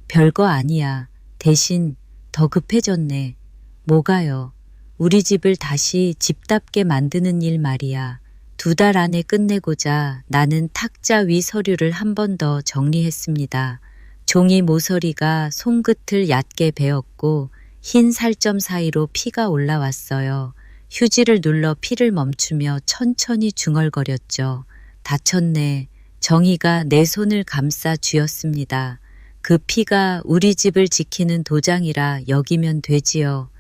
별거 아니야. 대신 더 급해졌네. 뭐가요? 우리 집을 다시 집답게 만드는 일 말이야. 2달 안에 끝내고자 나는 탁자 위 서류를 한 번 더 정리했습니다. 종이 모서리가 손끝을 얕게 베었고 흰 살점 사이로 피가 올라왔어요. 휴지를 눌러 피를 멈추며 천천히 중얼거렸죠. 다쳤네. 정희가 내 손을 감싸 쥐었습니다. 그 피가 우리 집을 지키는 도장이라 여기면 되지요.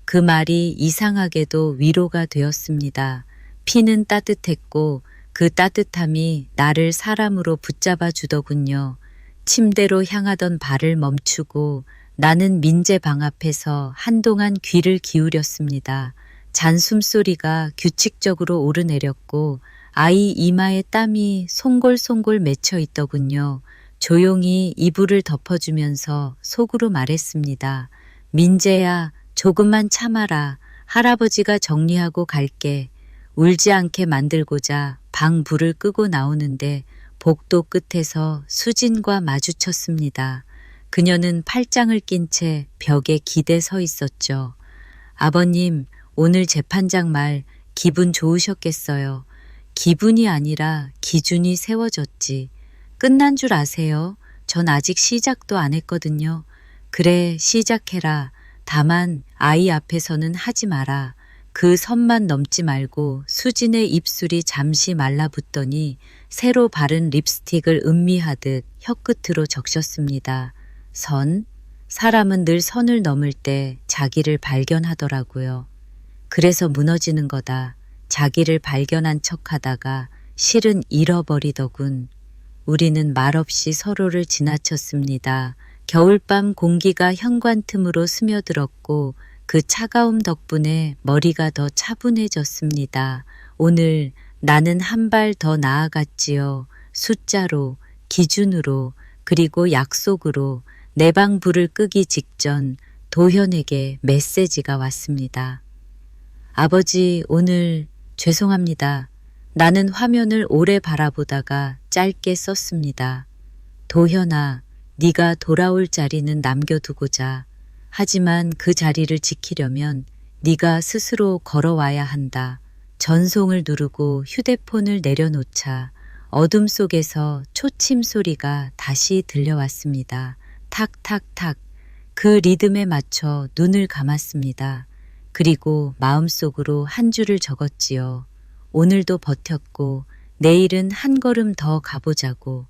그 말이 이상하게도 위로가 되었습니다. 피는 따뜻했고 그 따뜻함이 나를 사람으로 붙잡아 주더군요. 침대로 향하던 발을 멈추고 나는 민재 방 앞에서 한동안 귀를 기울였습니다. 잔숨소리가 규칙적으로 오르내렸고 아이 이마에 땀이 송골송골 맺혀 있더군요. 조용히 이불을 덮어주면서 속으로 말했습니다. 민재야, 조금만 참아라. 할아버지가 정리하고 갈게. 울지 않게 만들고자 방 불을 끄고 나오는데 복도 끝에서 수진과 마주쳤습니다. 그녀는 팔짱을 낀 채 벽에 기대 서 있었죠. 아버님, 오늘 재판장 말 기분 좋으셨겠어요. 기분이 아니라 기준이 세워졌지. 끝난 줄 아세요? 전 아직 시작도 안 했거든요. 그래, 시작해라. 다만 아이 앞에서는 하지 마라. 그 선만 넘지 말고. 수진의 입술이 잠시 말라붙더니 새로 바른 립스틱을 음미하듯 혀끝으로 적셨습니다. 선? 사람은 늘 선을 넘을 때 자기를 발견하더라고요. 그래서 무너지는 거다. 자기를 발견한 척하다가 실은 잃어버리더군. 우리는 말없이 서로를 지나쳤습니다. 겨울밤 공기가 현관 틈으로 스며들었고 그 차가움 덕분에 머리가 더 차분해졌습니다. 오늘 나는 한 발 더 나아갔지요. 숫자로, 기준으로, 그리고 약속으로. 내 방 불을 끄기 직전 도현에게 메시지가 왔습니다. 아버지, 오늘 죄송합니다. 나는 화면을 오래 바라보다가 짧게 썼습니다. 도현아, 네가 돌아올 자리는 남겨두고자. 하지만 그 자리를 지키려면 네가 스스로 걸어와야 한다. 전송을 누르고 휴대폰을 내려놓자 어둠 속에서 초침 소리가 다시 들려왔습니다. 탁탁탁. 그 리듬에 맞춰 눈을 감았습니다. 그리고 마음속으로 한 줄을 적었지요. 오늘도 버텼고 내일은 한 걸음 더 가보자고.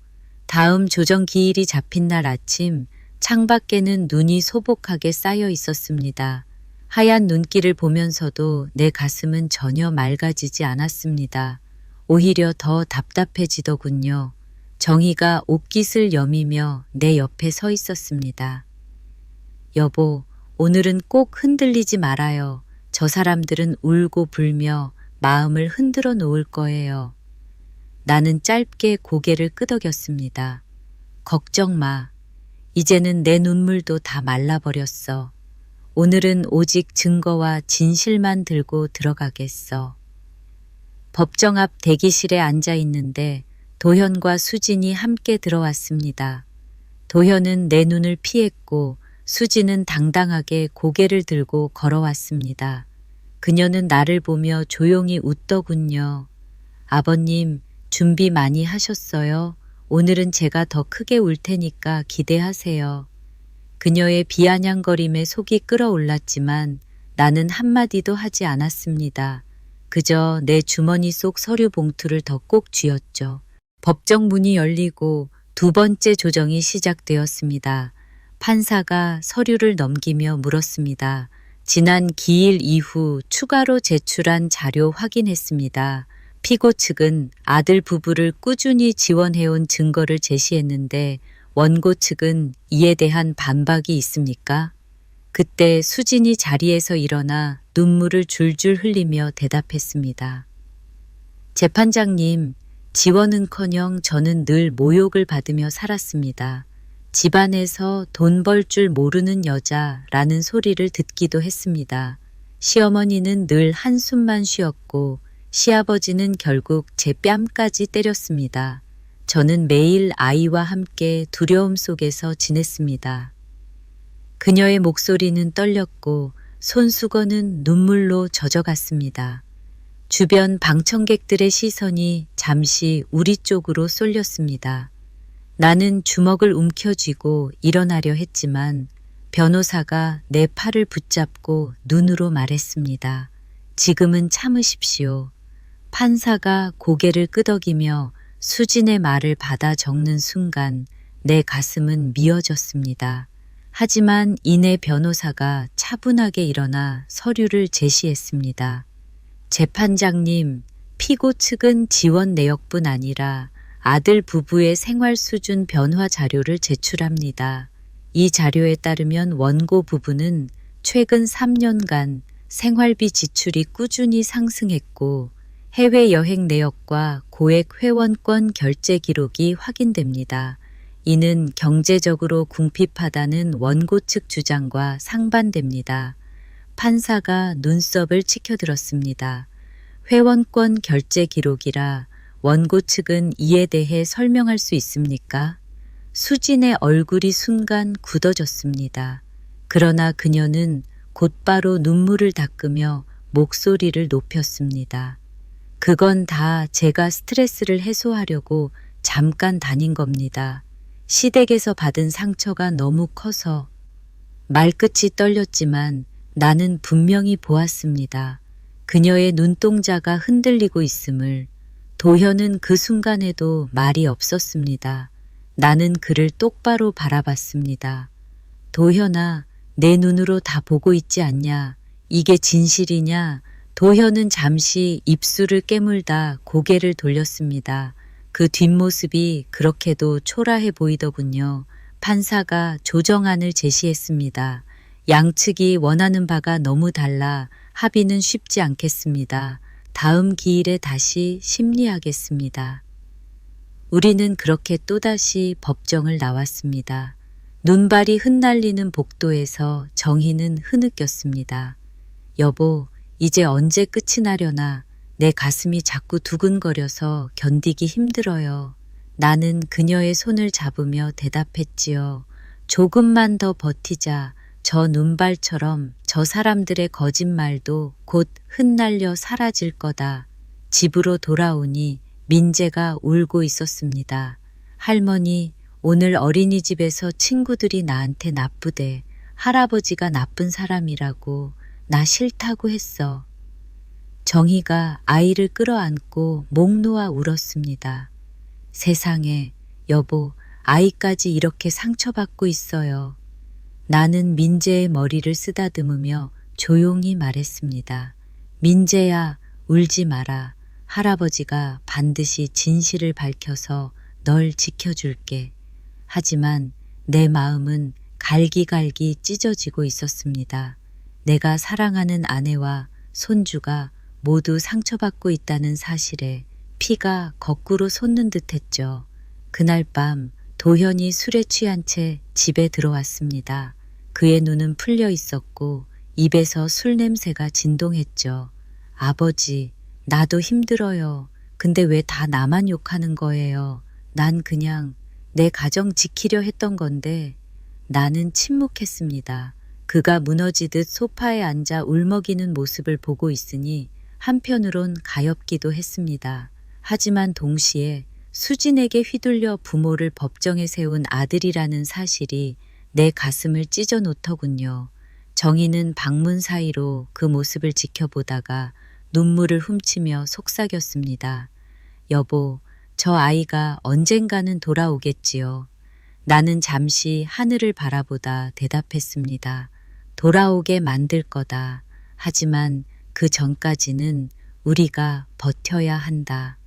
다음 조정 기일이 잡힌 날 아침 창밖에는 눈이 소복하게 쌓여 있었습니다. 하얀 눈길을 보면서도 내 가슴은 전혀 맑아지지 않았습니다. 오히려 더 답답해지더군요. 정희가 옷깃을 여미며 내 옆에 서 있었습니다. 여보, 오늘은 꼭 흔들리지 말아요. 저 사람들은 울고 불며 마음을 흔들어 놓을 거예요. 나는 짧게 고개를 끄덕였습니다. 걱정 마. 이제는 내 눈물도 다 말라버렸어. 오늘은 오직 증거와 진실만 들고 들어가겠어. 법정 앞 대기실에 앉아 있는데 도현과 수진이 함께 들어왔습니다. 도현은 내 눈을 피했고 수진은 당당하게 고개를 들고 걸어왔습니다. 그녀는 나를 보며 조용히 웃더군요. 아버님, 준비 많이 하셨어요? 오늘은 제가 더 크게 울 테니까 기대하세요. 그녀의 비아냥거림에 속이 끓어올랐지만 나는 한마디도 하지 않았습니다. 그저 내 주머니 속 서류 봉투를 더 꼭 쥐었죠. 법정 문이 열리고 두 번째 조정이 시작되었습니다. 판사가 서류를 넘기며 물었습니다. 지난 기일 이후 추가로 제출한 자료 확인했습니다. 피고 측은 아들 부부를 꾸준히 지원해온 증거를 제시했는데 원고 측은 이에 대한 반박이 있습니까? 그때 수진이 자리에서 일어나 눈물을 줄줄 흘리며 대답했습니다. 재판장님, 지원은커녕 저는 늘 모욕을 받으며 살았습니다. 집안에서 돈 벌 줄 모르는 여자라는 소리를 듣기도 했습니다. 시어머니는 늘 한숨만 쉬었고 시아버지는 결국 제 뺨까지 때렸습니다. 저는 매일 아이와 함께 두려움 속에서 지냈습니다. 그녀의 목소리는 떨렸고 손수건은 눈물로 젖어갔습니다. 주변 방청객들의 시선이 잠시 우리 쪽으로 쏠렸습니다. 나는 주먹을 움켜쥐고 일어나려 했지만 변호사가 내 팔을 붙잡고 눈으로 말했습니다. 지금은 참으십시오. 판사가 고개를 끄덕이며 수진의 말을 받아 적는 순간 내 가슴은 미어졌습니다. 하지만 이내 변호사가 차분하게 일어나 서류를 제시했습니다. 재판장님, 피고 측은 지원 내역뿐 아니라 아들 부부의 생활 수준 변화 자료를 제출합니다. 이 자료에 따르면 원고 부부는 최근 3년간 생활비 지출이 꾸준히 상승했고 해외여행 내역과 고액 회원권 결제 기록이 확인됩니다. 이는 경제적으로 궁핍하다는 원고 측 주장과 상반됩니다. 판사가 눈썹을 치켜들었습니다. 회원권 결제 기록이라 원고 측은 이에 대해 설명할 수 있습니까? 수진의 얼굴이 순간 굳어졌습니다. 그러나 그녀는 곧바로 눈물을 닦으며 목소리를 높였습니다. 그건 다 제가 스트레스를 해소하려고 잠깐 다닌 겁니다. 시댁에서 받은 상처가 너무 커서. 말끝이 떨렸지만 나는 분명히 보았습니다. 그녀의 눈동자가 흔들리고 있음을. 도현은 그 순간에도 말이 없었습니다. 나는 그를 똑바로 바라봤습니다. 도현아, 내 눈으로 다 보고 있지 않냐? 이게 진실이냐? 도현은 잠시 입술을 깨물다 고개를 돌렸습니다. 그 뒷모습이 그렇게도 초라해 보이더군요. 판사가 조정안을 제시했습니다. 양측이 원하는 바가 너무 달라 합의는 쉽지 않겠습니다. 다음 기일에 다시 심리하겠습니다. 우리는 그렇게 또다시 법정을 나왔습니다. 눈발이 흩날리는 복도에서 정희는 흐느꼈습니다. 여보, 이제 언제 끝이 나려나. 내 가슴이 자꾸 두근거려서 견디기 힘들어요. 나는 그녀의 손을 잡으며 대답했지요. 조금만 더 버티자. 저 눈발처럼 저 사람들의 거짓말도 곧 흩날려 사라질 거다. 집으로 돌아오니 민재가 울고 있었습니다. 할머니, 오늘 어린이집에서 친구들이 나한테 나쁘대. 할아버지가 나쁜 사람이라고. 나 싫다고 했어. 정희가 아이를 끌어안고 목 놓아 울었습니다. 세상에, 여보, 아이까지 이렇게 상처받고 있어요. 나는 민재의 머리를 쓰다듬으며 조용히 말했습니다. 민재야, 울지 마라. 할아버지가 반드시 진실을 밝혀서 널 지켜줄게. 하지만 내 마음은 갈기갈기 찢어지고 있었습니다. 내가 사랑하는 아내와 손주가 모두 상처받고 있다는 사실에 피가 거꾸로 솟는 듯했죠. 그날 밤 도현이 술에 취한 채 집에 들어왔습니다. 그의 눈은 풀려 있었고 입에서 술 냄새가 진동했죠. 아버지, 나도 힘들어요. 근데 왜 다 나만 욕하는 거예요? 난 그냥 내 가정 지키려 했던 건데. 나는 침묵했습니다. 그가 무너지듯 소파에 앉아 울먹이는 모습을 보고 있으니 한편으론 가엾기도 했습니다. 하지만 동시에 수진에게 휘둘려 부모를 법정에 세운 아들이라는 사실이 내 가슴을 찢어 놓더군요. 정희는 방문 사이로 그 모습을 지켜보다가 눈물을 훔치며 속삭였습니다. 여보, 저 아이가 언젠가는 돌아오겠지요. 나는 잠시 하늘을 바라보다 대답했습니다. 돌아오게 만들 거다. 하지만 그 전까지는 우리가 버텨야 한다.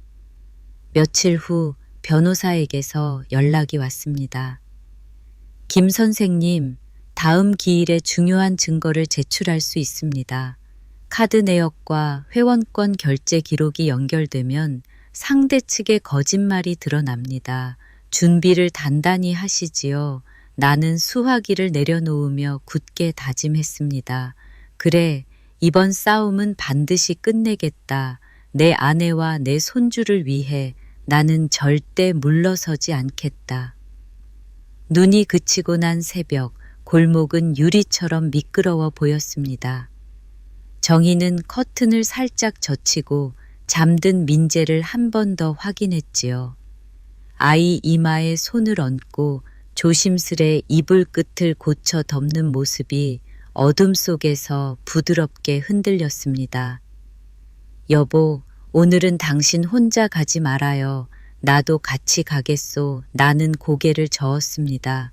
며칠 후 변호사에게서 연락이 왔습니다. 김 선생님, 다음 기일에 중요한 증거를 제출할 수 있습니다. 카드 내역과 회원권 결제 기록이 연결되면 상대 측의 거짓말이 드러납니다. 준비를 단단히 하시지요. 나는 수화기를 내려놓으며 굳게 다짐했습니다. 그래, 이번 싸움은 반드시 끝내겠다. 내 아내와 내 손주를 위해 나는 절대 물러서지 않겠다. 눈이 그치고 난 새벽, 골목은 유리처럼 미끄러워 보였습니다. 정희는 커튼을 살짝 젖히고 잠든 민재를 한 번 더 확인했지요. 아이 이마에 손을 얹고 조심스레 이불 끝을 고쳐 덮는 모습이 어둠 속에서 부드럽게 흔들렸습니다. 여보, 오늘은 당신 혼자 가지 말아요. 나도 같이 가겠소. 나는 고개를 저었습니다.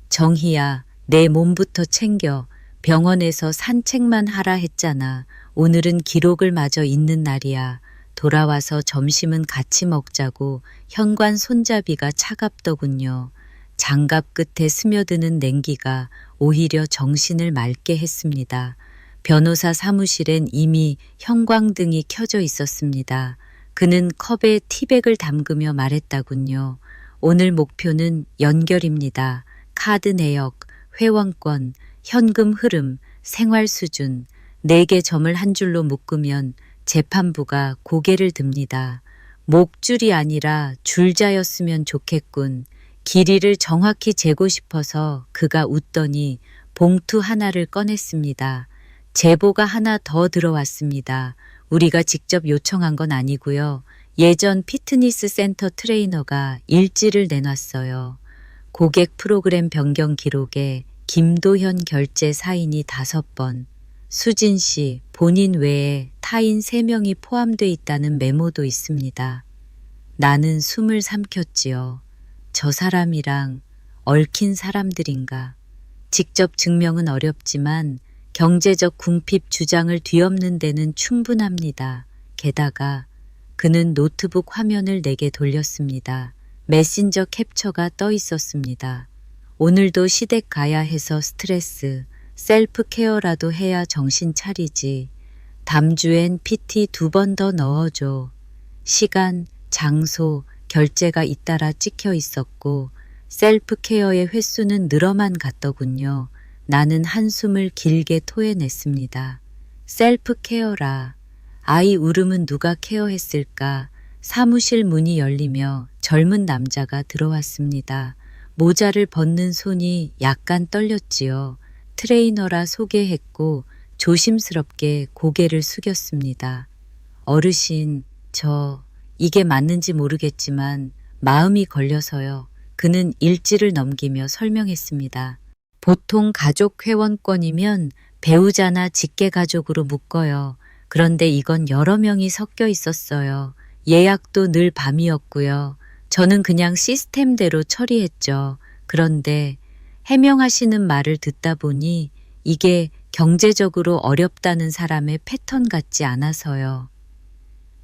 정희야, 내 몸부터 챙겨. 병원에서 산책만 하라 했잖아. 오늘은 기록을 마저 읽는 날이야. 돌아와서 점심은 같이 먹자고 현관 손잡이가 차갑더군요. 장갑 끝에 스며드는 냉기가 오히려 정신을 맑게 했습니다. 변호사 사무실엔 이미 형광등이 켜져 있었습니다. 그는 컵에 티백을 담그며 말했다군요. 오늘 목표는 연결입니다. 카드 내역, 회원권, 현금 흐름, 생활 수준, 4개 점을 한 줄로 묶으면 재판부가 고개를 듭니다. 목줄이 아니라 줄자였으면 좋겠군. 길이를 정확히 재고 싶어서 그가 웃더니 봉투 하나를 꺼냈습니다. 제보가 하나 더 들어왔습니다. 우리가 직접 요청한 건 아니고요. 예전 피트니스 센터 트레이너가 일지를 내놨어요. 고객 프로그램 변경 기록에 김도현 결제 사인이 5번, 수진 씨 본인 외에 타인 3명이 포함돼 있다는 메모도 있습니다. 나는 숨을 삼켰지요. 저 사람이랑 얽힌 사람들인가. 직접 증명은 어렵지만 경제적 궁핍 주장을 뒤엎는 데는 충분합니다. 게다가 그는 노트북 화면을 내게 돌렸습니다. 메신저 캡처가 떠 있었습니다. 오늘도 시댁 가야 해서 스트레스, 셀프 케어라도 해야 정신 차리지. 담주엔 PT 2번 더 넣어줘. 시간, 장소, 결제가 잇따라 찍혀 있었고 셀프 케어의 횟수는 늘어만 갔더군요. 나는 한숨을 길게 토해냈습니다. 셀프 케어라. 아이 울음은 누가 케어했을까? 사무실 문이 열리며 젊은 남자가 들어왔습니다. 모자를 벗는 손이 약간 떨렸지요. 트레이너라 소개했고 조심스럽게 고개를 숙였습니다. 어르신, 이게 맞는지 모르겠지만 마음이 걸려서요. 그는 일지를 넘기며 설명했습니다. 보통 가족 회원권이면 배우자나 직계가족으로 묶어요. 그런데 이건 여러 명이 섞여 있었어요. 예약도 늘 밤이었고요. 저는 그냥 시스템대로 처리했죠. 그런데 해명하시는 말을 듣다 보니 이게 경제적으로 어렵다는 사람의 패턴 같지 않아서요.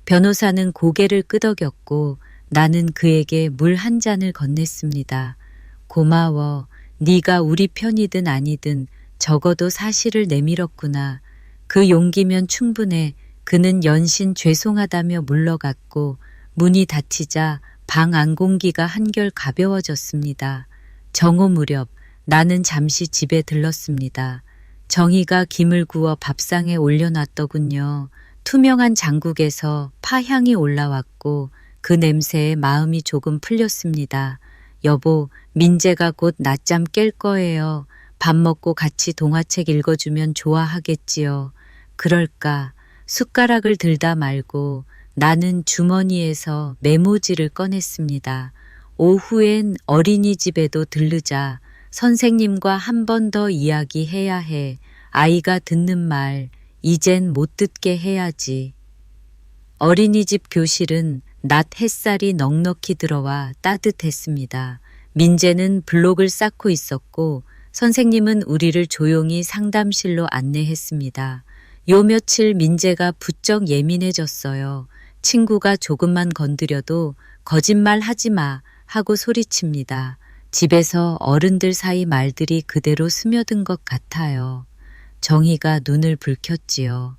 변호사는 고개를 끄덕였고 나는 그에게 물 한 잔을 건넸습니다. 고마워. 네가 우리 편이든 아니든 적어도 사실을 내밀었구나. 그 용기면 충분해. 그는 연신 죄송하다며 물러갔고 문이 닫히자 방 안 공기가 한결 가벼워졌습니다. 정오 무렵 나는 잠시 집에 들렀습니다. 정희가 김을 구워 밥상에 올려놨더군요. 투명한 장국에서 파향이 올라왔고 그 냄새에 마음이 조금 풀렸습니다. 여보, 민재가 곧 낮잠 깰 거예요. 밥 먹고 같이 동화책 읽어주면 좋아하겠지요. 그럴까? 숟가락을 들다 말고 나는 주머니에서 메모지를 꺼냈습니다. 오후엔 어린이집에도 들르자. 선생님과 한 번 더 이야기해야 해. 아이가 듣는 말, 이젠 못 듣게 해야지. 어린이집 교실은 낮 햇살이 넉넉히 들어와 따뜻했습니다. 민재는 블록을 쌓고 있었고 선생님은 우리를 조용히 상담실로 안내했습니다. 요 며칠 민재가 부쩍 예민해졌어요. 친구가 조금만 건드려도 거짓말 하지 마 하고 소리칩니다. 집에서 어른들 사이 말들이 그대로 스며든 것 같아요. 정희가 눈을 붉혔지요.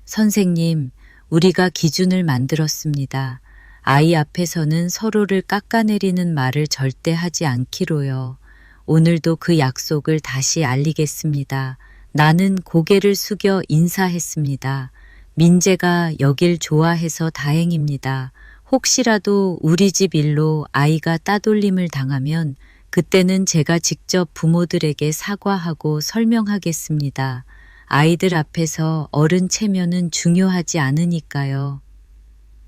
선생님, 우리가 기준을 만들었습니다. 아이 앞에서는 서로를 깎아내리는 말을 절대 하지 않기로요. 오늘도 그 약속을 다시 알리겠습니다. 나는 고개를 숙여 인사했습니다. 민재가 여길 좋아해서 다행입니다. 혹시라도 우리 집 일로 아이가 따돌림을 당하면 그때는 제가 직접 부모들에게 사과하고 설명하겠습니다. 아이들 앞에서 어른 체면은 중요하지 않으니까요.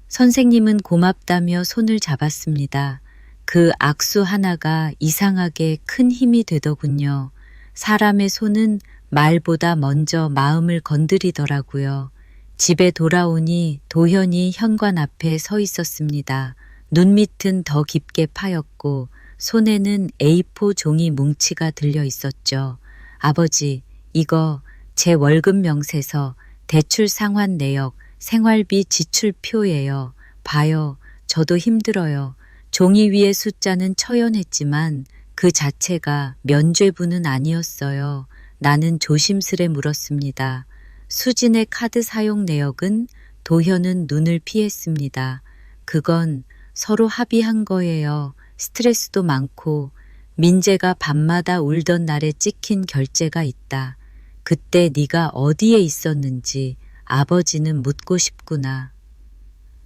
선생님은 고맙다며 손을 잡았습니다. 그 악수 하나가 이상하게 큰 힘이 되더군요. 사람의 손은 말보다 먼저 마음을 건드리더라고요. 집에 돌아오니 도현이 현관 앞에 서 있었습니다. 눈밑은 더 깊게 파였고 손에는 A4 종이 뭉치가 들려 있었죠. 아버지, 이거 제 월급 명세서, 대출 상환 내역, 생활비 지출표예요. 봐요. 저도 힘들어요. 종이 위의 숫자는 처연했지만 그 자체가 면죄부는 아니었어요. 나는 조심스레 물었습니다. 수진의 카드 사용 내역은? 도현은 눈을 피했습니다. 그건 서로 합의한 거예요. 스트레스도 많고 민재가 밤마다 울던 날에 찍힌 결제가 있다. 그때 네가 어디에 있었는지 아버지는 묻고 싶구나.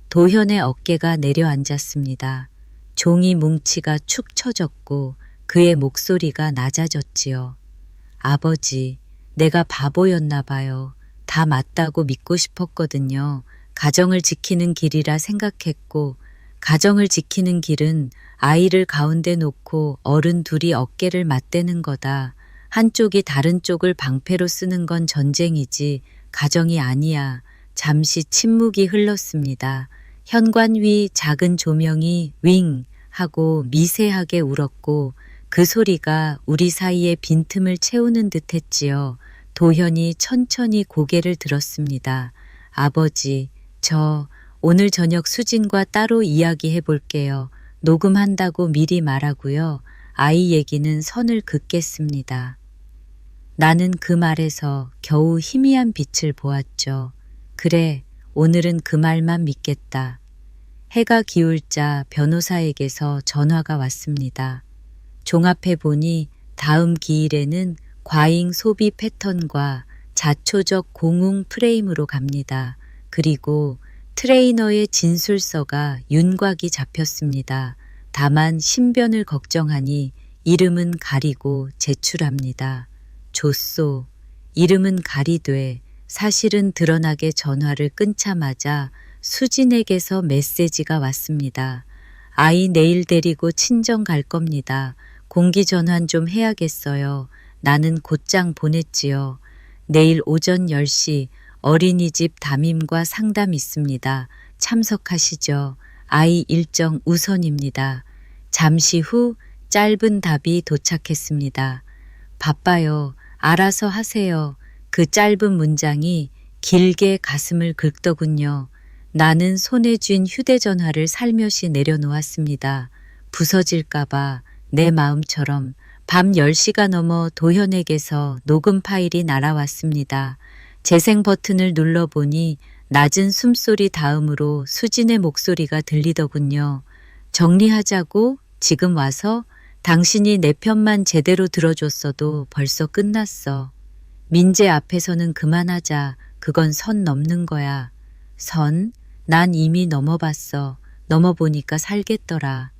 도현의 어깨가 내려앉았습니다. 종이 뭉치가 축 처졌고 그의 목소리가 낮아졌지요. 아버지, 내가 바보였나 봐요. 다 맞다고 믿고 싶었거든요. 가정을 지키는 길이라 생각했고 가정을 지키는 길은 아이를 가운데 놓고 어른 둘이 어깨를 맞대는 거다. 한쪽이 다른 쪽을 방패로 쓰는 건 전쟁이지 가정이 아니야. 잠시 침묵이 흘렀습니다. 현관 위 작은 조명이 윙 하고 미세하게 울었고 그 소리가 우리 사이의 빈틈을 채우는 듯 했지요. 도현이 천천히 고개를 들었습니다. 아버지, 저 오늘 저녁 수진과 따로 이야기해 볼게요. 녹음한다고 미리 말하고요. 아이 얘기는 선을 긋겠습니다. 나는 그 말에서 겨우 희미한 빛을 보았죠. 그래, 오늘은 그 말만 믿겠다. 해가 기울자 변호사에게서 전화가 왔습니다. 종합해 보니 다음 기일에는 과잉 소비 패턴과 자초적 공웅 프레임으로 갑니다. 그리고 트레이너의 진술서가 윤곽이 잡혔습니다. 다만 신변을 걱정하니 이름은 가리고 제출합니다. 조쏘, 이름은 가리되 사실은 드러나게 전화를 끊자마자 수진에게서 메시지가 왔습니다. 아이 내일 데리고 친정 갈 겁니다. 공기전환 좀 해야겠어요. 나는 곧장 보냈지요. 내일 오전 10시 어린이집 담임과 상담 있습니다. 참석하시죠. 아이 일정 우선입니다. 잠시 후 짧은 답이 도착했습니다. 바빠요. 알아서 하세요. 그 짧은 문장이 길게 가슴을 긁더군요. 나는 손에 쥔 휴대전화를 살며시 내려놓았습니다. 부서질까봐 내 마음처럼 밤 10시가 넘어 도현에게서 녹음 파일이 날아왔습니다. 재생 버튼을 눌러보니 낮은 숨소리 다음으로 수진의 목소리가 들리더군요. 정리하자고 지금 와서 당신이 내 편만 제대로 들어줬어도 벌써 끝났어. 민재 앞에서는 그만하자. 그건 선 넘는 거야. 선? 난 이미 넘어봤어. 넘어보니까 살겠더라.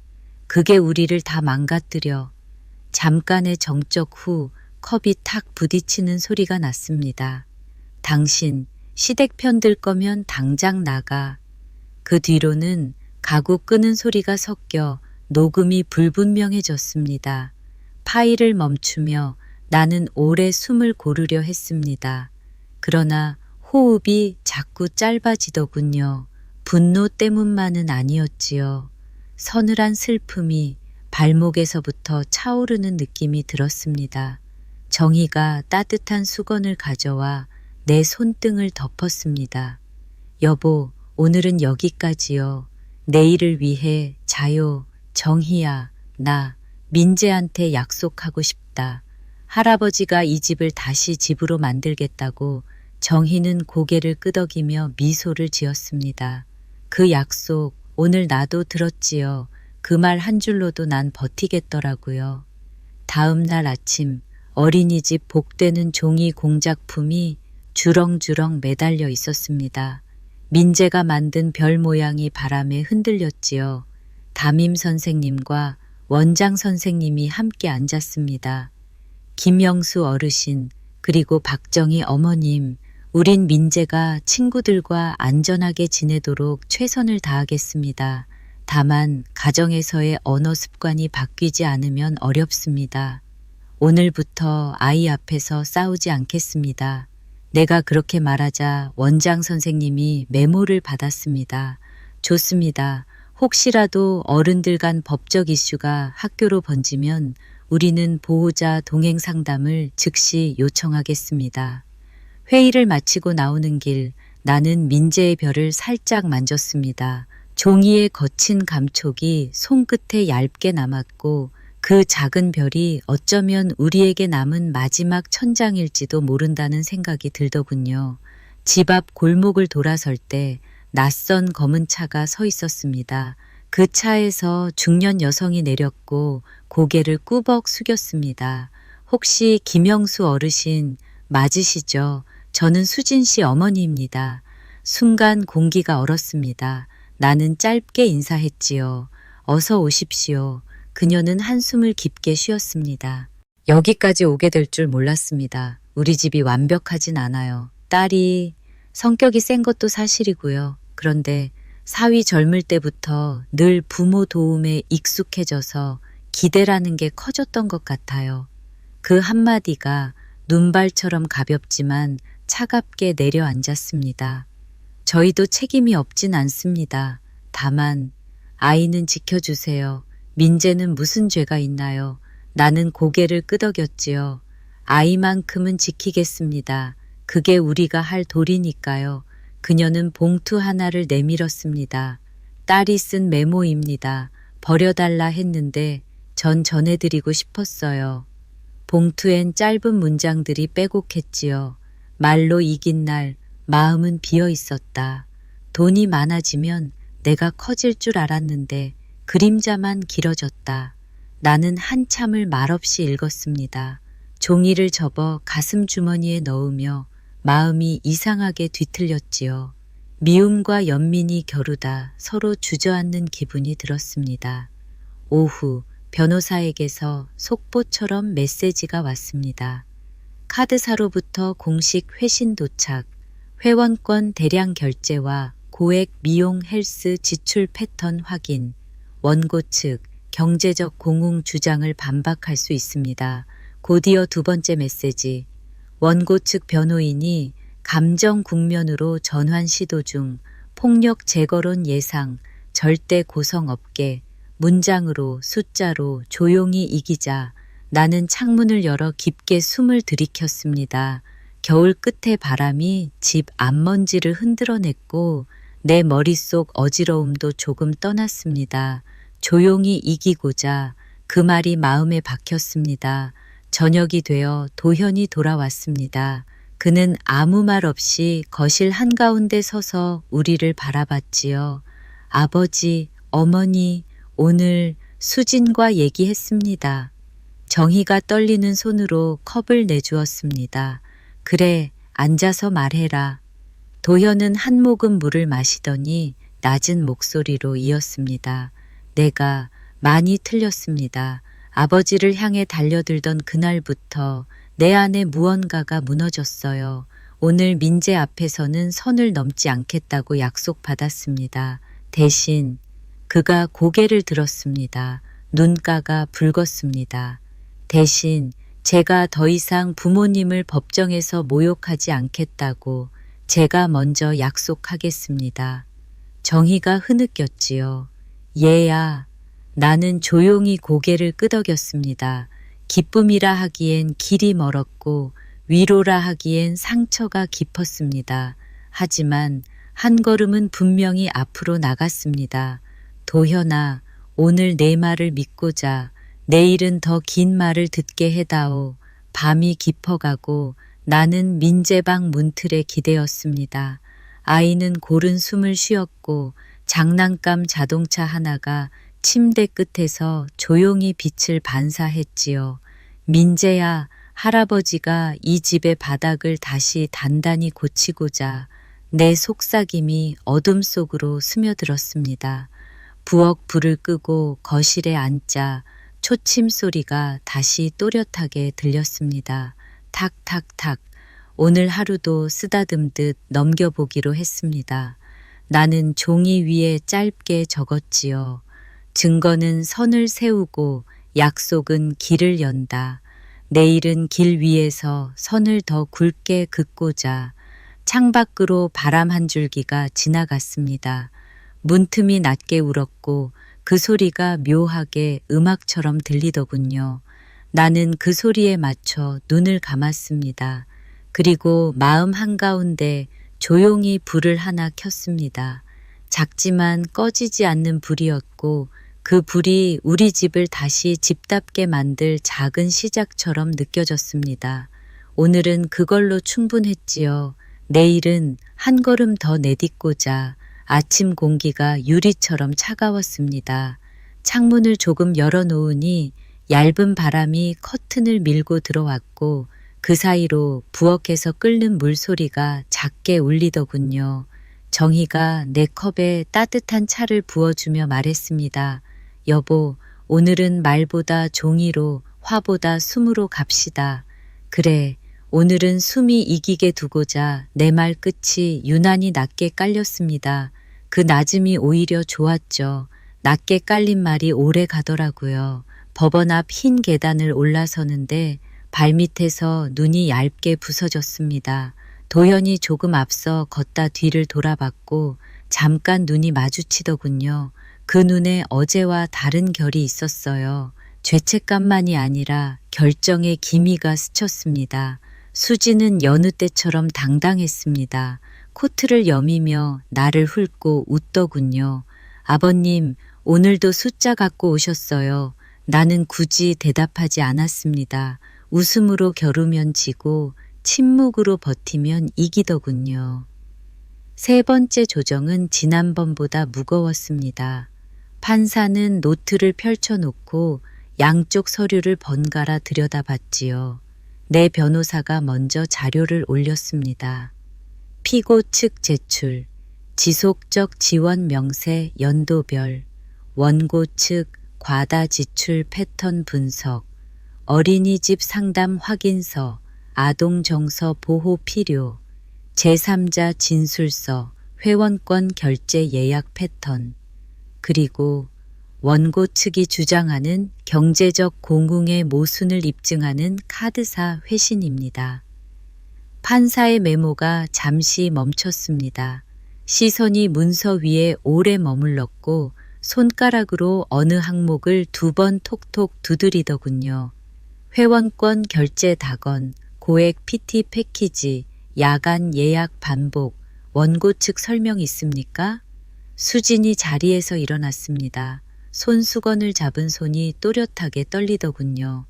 그게 우리를 다 망가뜨려. 잠깐의 정적 후 컵이 탁 부딪히는 소리가 났습니다. 당신 시댁 편들 거면 당장 나가. 그 뒤로는 가구 끄는 소리가 섞여 녹음이 불분명해졌습니다. 파일을 멈추며 나는 오래 숨을 고르려 했습니다. 그러나 호흡이 자꾸 짧아지더군요. 분노 때문만은 아니었지요. 서늘한 슬픔이 발목에서부터 차오르는 느낌이 들었습니다. 정희가 따뜻한 수건을 가져와 내 손등을 덮었습니다. 여보, 오늘은 여기까지요. 내일을 위해 자요. 정희야, 나 민재한테 약속하고 싶다. 할아버지가 이 집을 다시 집으로 만들겠다고 정희는 고개를 끄덕이며 미소를 지었습니다. 그 약속 오늘 나도 들었지요. 그 말 한 줄로도 난 버티겠더라고요. 다음 날 아침 어린이집 복되는 종이 공작품이 주렁주렁 매달려 있었습니다. 민재가 만든 별 모양이 바람에 흔들렸지요. 담임 선생님과 원장 선생님이 함께 앉았습니다. 김영수 어르신 그리고 박정희 어머님, 우린 민재가 친구들과 안전하게 지내도록 최선을 다하겠습니다. 다만 가정에서의 언어 습관이 바뀌지 않으면 어렵습니다. 오늘부터 아이 앞에서 싸우지 않겠습니다. 내가 그렇게 말하자 원장 선생님이 메모를 받았습니다. 좋습니다. 혹시라도 어른들 간 법적 이슈가 학교로 번지면 우리는 보호자 동행 상담을 즉시 요청하겠습니다. 회의를 마치고 나오는 길 나는 민재의 별을 살짝 만졌습니다. 종이의 거친 감촉이 손끝에 얇게 남았고 그 작은 별이 어쩌면 우리에게 남은 마지막 천장일지도 모른다는 생각이 들더군요. 집 앞 골목을 돌아설 때 낯선 검은 차가 서 있었습니다. 그 차에서 중년 여성이 내렸고 고개를 꾸벅 숙였습니다. 혹시 김영수 어르신 맞으시죠? 저는 수진 씨 어머니입니다. 순간 공기가 얼었습니다. 나는 짧게 인사했지요. 어서 오십시오. 그녀는 한숨을 깊게 쉬었습니다. 여기까지 오게 될 줄 몰랐습니다. 우리 집이 완벽하진 않아요. 딸이 성격이 센 것도 사실이고요. 그런데 사위 젊을 때부터 늘 부모 도움에 익숙해져서 기대라는 게 커졌던 것 같아요. 그 한마디가 눈발처럼 가볍지만 차갑게 내려앉았습니다. 저희도 책임이 없진 않습니다. 다만 아이는 지켜주세요. 민재는 무슨 죄가 있나요? 나는 고개를 끄덕였지요. 아이만큼은 지키겠습니다. 그게 우리가 할 도리니까요. 그녀는 봉투 하나를 내밀었습니다. 딸이 쓴 메모입니다. 버려달라 했는데 전 전해드리고 싶었어요. 봉투엔 짧은 문장들이 빼곡했지요. 말로 이긴 날 마음은 비어 있었다. 돈이 많아지면 내가 커질 줄 알았는데 그림자만 길어졌다. 나는 한참을 말없이 읽었습니다. 종이를 접어 가슴 주머니에 넣으며 마음이 이상하게 뒤틀렸지요. 미움과 연민이 겨루다 서로 주저앉는 기분이 들었습니다. 오후 변호사에게서 속보처럼 메시지가 왔습니다. 카드사로부터 공식 회신 도착, 회원권 대량 결제와 고액 미용 헬스 지출 패턴 확인, 원고 측 경제적 공응 주장을 반박할 수 있습니다. 곧이어 두 번째 메시지, 원고 측 변호인이 감정 국면으로 전환 시도 중 폭력 재거론 예상, 절대 고성 없게, 문장으로 숫자로 조용히 이기자. 나는 창문을 열어 깊게 숨을 들이켰습니다. 겨울 끝의 바람이 집 앞먼지를 흔들어냈고 내 머릿속 어지러움도 조금 떠났습니다. 조용히 이기고자 그 말이 마음에 박혔습니다. 저녁이 되어 도현이 돌아왔습니다. 그는 아무 말 없이 거실 한가운데 서서 우리를 바라봤지요. 아버지, 어머니, 오늘 수진과 얘기했습니다. 정희가 떨리는 손으로 컵을 내주었습니다. 그래, 앉아서 말해라. 도현은 한 모금 물을 마시더니 낮은 목소리로 이었습니다. 내가 많이 틀렸습니다. 아버지를 향해 달려들던 그날부터 내 안에 무언가가 무너졌어요. 오늘 민재 앞에서는 선을 넘지 않겠다고 약속받았습니다. 대신 그가 고개를 들었습니다. 눈가가 붉었습니다. 대신 제가 더 이상 부모님을 법정에서 모욕하지 않겠다고 제가 먼저 약속하겠습니다. 정희가 흐느꼈지요. 얘야. 나는 조용히 고개를 끄덕였습니다. 기쁨이라 하기엔 길이 멀었고 위로라 하기엔 상처가 깊었습니다. 하지만 한 걸음은 분명히 앞으로 나갔습니다. 도현아, 오늘 내 말을 믿고자. 내일은 더 긴 말을 듣게 해다오. 밤이 깊어가고 나는 민재방 문틀에 기대었습니다. 아이는 고른 숨을 쉬었고 장난감 자동차 하나가 침대 끝에서 조용히 빛을 반사했지요. 민재야, 할아버지가 이 집의 바닥을 다시 단단히 고치고자. 내 속삭임이 어둠 속으로 스며들었습니다. 부엌 불을 끄고 거실에 앉자 초침 소리가 다시 또렷하게 들렸습니다. 탁탁탁. 오늘 하루도 쓰다듬듯 넘겨보기로 했습니다. 나는 종이 위에 짧게 적었지요. 증거는 선을 세우고 약속은 길을 연다. 내일은 길 위에서 선을 더 굵게 긋고자. 창밖으로 바람 한 줄기가 지나갔습니다. 문틈이 낮게 울었고 그 소리가 묘하게 음악처럼 들리더군요. 나는 그 소리에 맞춰 눈을 감았습니다. 그리고 마음 한가운데 조용히 불을 하나 켰습니다. 작지만 꺼지지 않는 불이었고 그 불이 우리 집을 다시 집답게 만들 작은 시작처럼 느껴졌습니다. 오늘은 그걸로 충분했지요. 내일은 한 걸음 더 내딛고자 아침 공기가 유리처럼 차가웠습니다. 창문을 조금 열어놓으니 얇은 바람이 커튼을 밀고 들어왔고 그 사이로 부엌에서 끓는 물소리가 작게 울리더군요. 정희가 내 컵에 따뜻한 차를 부어주며 말했습니다. 여보, 오늘은 말보다 종이로, 화보다 숨으로 갑시다. 그래, 오늘은 숨이 이기게 두고자 내 말 끝이 유난히 낮게 깔렸습니다. 그 낮음이 오히려 좋았죠. 낮게 깔린 말이 오래 가더라고요. 법원 앞 흰 계단을 올라서는데 발밑에서 눈이 얇게 부서졌습니다. 도현이 조금 앞서 걷다 뒤를 돌아봤고 잠깐 눈이 마주치더군요. 그 눈에 어제와 다른 결이 있었어요. 죄책감만이 아니라 결정의 기미가 스쳤습니다. 수지는 여느 때처럼 당당했습니다. 코트를 여미며 나를 훑고 웃더군요. 아버님, 오늘도 숫자 갖고 오셨어요. 나는 굳이 대답하지 않았습니다. 웃음으로 겨루면 지고 침묵으로 버티면 이기더군요. 세 번째 조정은 지난번보다 무거웠습니다. 판사는 노트를 펼쳐놓고 양쪽 서류를 번갈아 들여다봤지요. 내 변호사가 먼저 자료를 올렸습니다. 피고 측 제출, 지속적 지원 명세 연도별, 원고 측 과다 지출 패턴 분석, 어린이집 상담 확인서, 아동 정서 보호 필요, 제3자 진술서, 회원권 결제 예약 패턴, 그리고 원고 측이 주장하는 경제적 공응의 모순을 입증하는 카드사 회신입니다. 판사의 메모가 잠시 멈췄습니다. 시선이 문서 위에 오래 머물렀고 손가락으로 어느 항목을 2번 톡톡 두드리더군요. 회원권 결제 답안, 고액 PT 패키지, 야간 예약 반복, 원고 측 설명 있습니까? 수진이 자리에서 일어났습니다. 손수건을 잡은 손이 또렷하게 떨리더군요.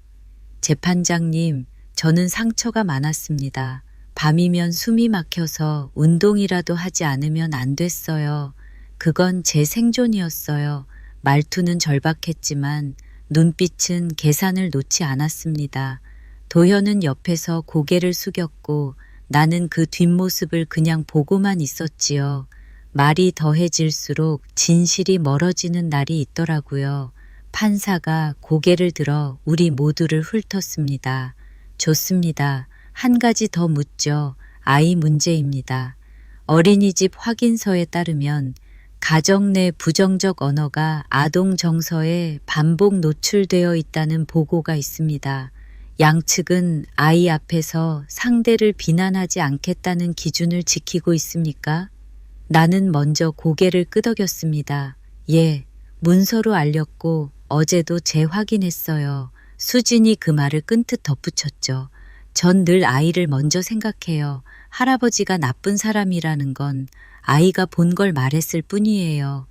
재판장님, 저는 상처가 많았습니다. 밤이면 숨이 막혀서 운동이라도 하지 않으면 안 됐어요. 그건 제 생존이었어요. 말투는 절박했지만 눈빛은 계산을 놓지 않았습니다. 도현은 옆에서 고개를 숙였고 나는 그 뒷모습을 그냥 보고만 있었지요. 말이 더해질수록 진실이 멀어지는 날이 있더라고요. 판사가 고개를 들어 우리 모두를 훑었습니다. 좋습니다. 한 가지 더 묻죠. 아이 문제입니다. 어린이집 확인서에 따르면 가정 내 부정적 언어가 아동 정서에 반복 노출되어 있다는 보고가 있습니다. 양측은 아이 앞에서 상대를 비난하지 않겠다는 기준을 지키고 있습니까? 나는 먼저 고개를 끄덕였습니다. 예, 문서로 알렸고 어제도 재확인했어요. 수진이 그 말을 끈뜻 덧붙였죠. 전 늘 아이를 먼저 생각해요. 할아버지가 나쁜 사람이라는 건 아이가 본 걸 말했을 뿐이에요.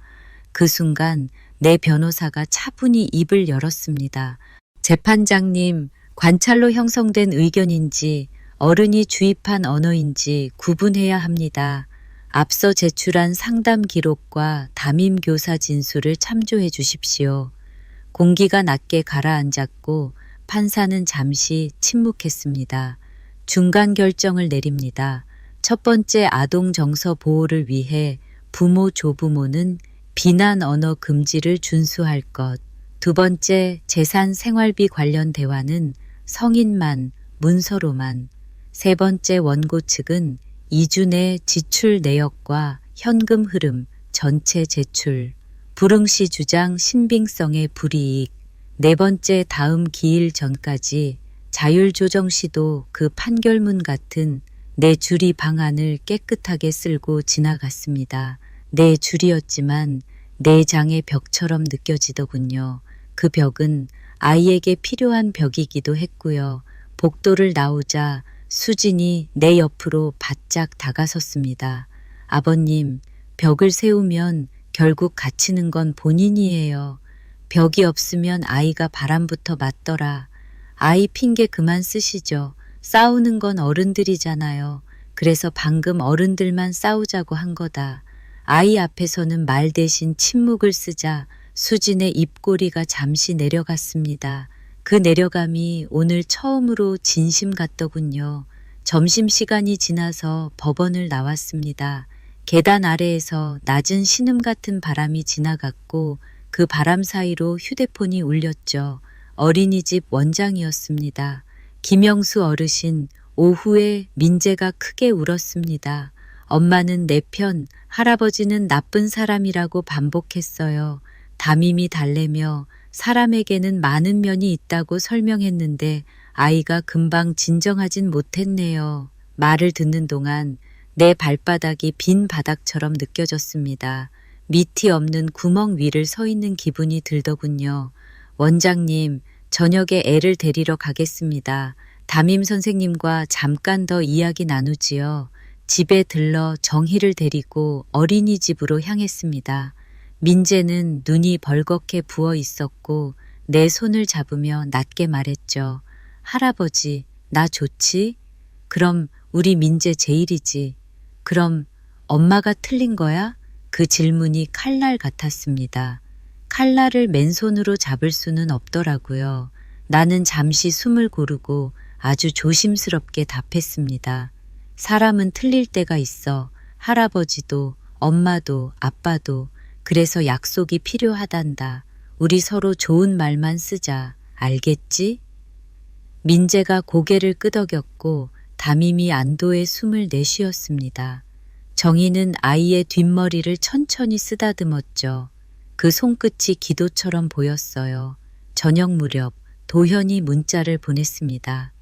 그 순간 내 변호사가 차분히 입을 열었습니다. 재판장님, 관찰로 형성된 의견인지 어른이 주입한 언어인지 구분해야 합니다. 앞서 제출한 상담 기록과 담임 교사 진술을 참조해 주십시오. 공기가 낮게 가라앉았고 판사는 잠시 침묵했습니다. 중간 결정을 내립니다. 첫 번째 아동 정서 보호를 위해 부모 조부모는 비난 언어 금지를 준수할 것. 두 번째 재산 생활비 관련 대화는 성인만, 문서로만. 세 번째 원고 측은 2주 내 지출 내역과 현금 흐름, 전체 제출. 불응시 주장 신빙성의 불이익. 네 번째 다음 기일 전까지 자율조정 시도 그 판결문 같은 네 줄이 방안을 깨끗하게 쓸고 지나갔습니다. 네 줄이었지만 네 장의 벽처럼 느껴지더군요. 그 벽은 아이에게 필요한 벽이기도 했고요. 복도를 나오자 수진이 내 옆으로 바짝 다가섰습니다. 아버님, 벽을 세우면 결국 갇히는 건 본인이에요. 벽이 없으면 아이가 바람부터 맞더라. 아이 핑계 그만 쓰시죠. 싸우는 건 어른들이잖아요. 그래서 방금 어른들만 싸우자고 한 거다. 아이 앞에서는 말 대신 침묵을 쓰자 수진의 입꼬리가 잠시 내려갔습니다. 그 내려감이 오늘 처음으로 진심 같더군요. 점심시간이 지나서 법원을 나왔습니다. 계단 아래에서 낮은 신음 같은 바람이 지나갔고 그 바람 사이로 휴대폰이 울렸죠. 어린이집 원장이었습니다. 김영수 어르신, 오후에 민재가 크게 울었습니다. 엄마는 내 편, 할아버지는 나쁜 사람이라고 반복했어요. 담임이 달래며 사람에게는 많은 면이 있다고 설명했는데 아이가 금방 진정하진 못했네요. 말을 듣는 동안 내 발바닥이 빈 바닥처럼 느껴졌습니다. 밑이 없는 구멍 위를 서 있는 기분이 들더군요. 원장님, 저녁에 애를 데리러 가겠습니다. 담임 선생님과 잠깐 더 이야기 나누지요. 집에 들러 정희를 데리고 어린이집으로 향했습니다. 민재는 눈이 벌겋게 부어 있었고 내 손을 잡으며 낮게 말했죠. 할아버지, 나 좋지? 그럼 우리 민재 제일이지. 그럼 엄마가 틀린 거야? 그 질문이 칼날 같았습니다. 칼날을 맨손으로 잡을 수는 없더라고요. 나는 잠시 숨을 고르고 아주 조심스럽게 답했습니다. 사람은 틀릴 때가 있어. 할아버지도, 엄마도, 아빠도. 그래서 약속이 필요하단다. 우리 서로 좋은 말만 쓰자. 알겠지? 민재가 고개를 끄덕였고 담임이 안도의 숨을 내쉬었습니다. 정희는 아이의 뒷머리를 천천히 쓰다듬었죠. 그 손끝이 기도처럼 보였어요. 저녁 무렵 도현이 문자를 보냈습니다.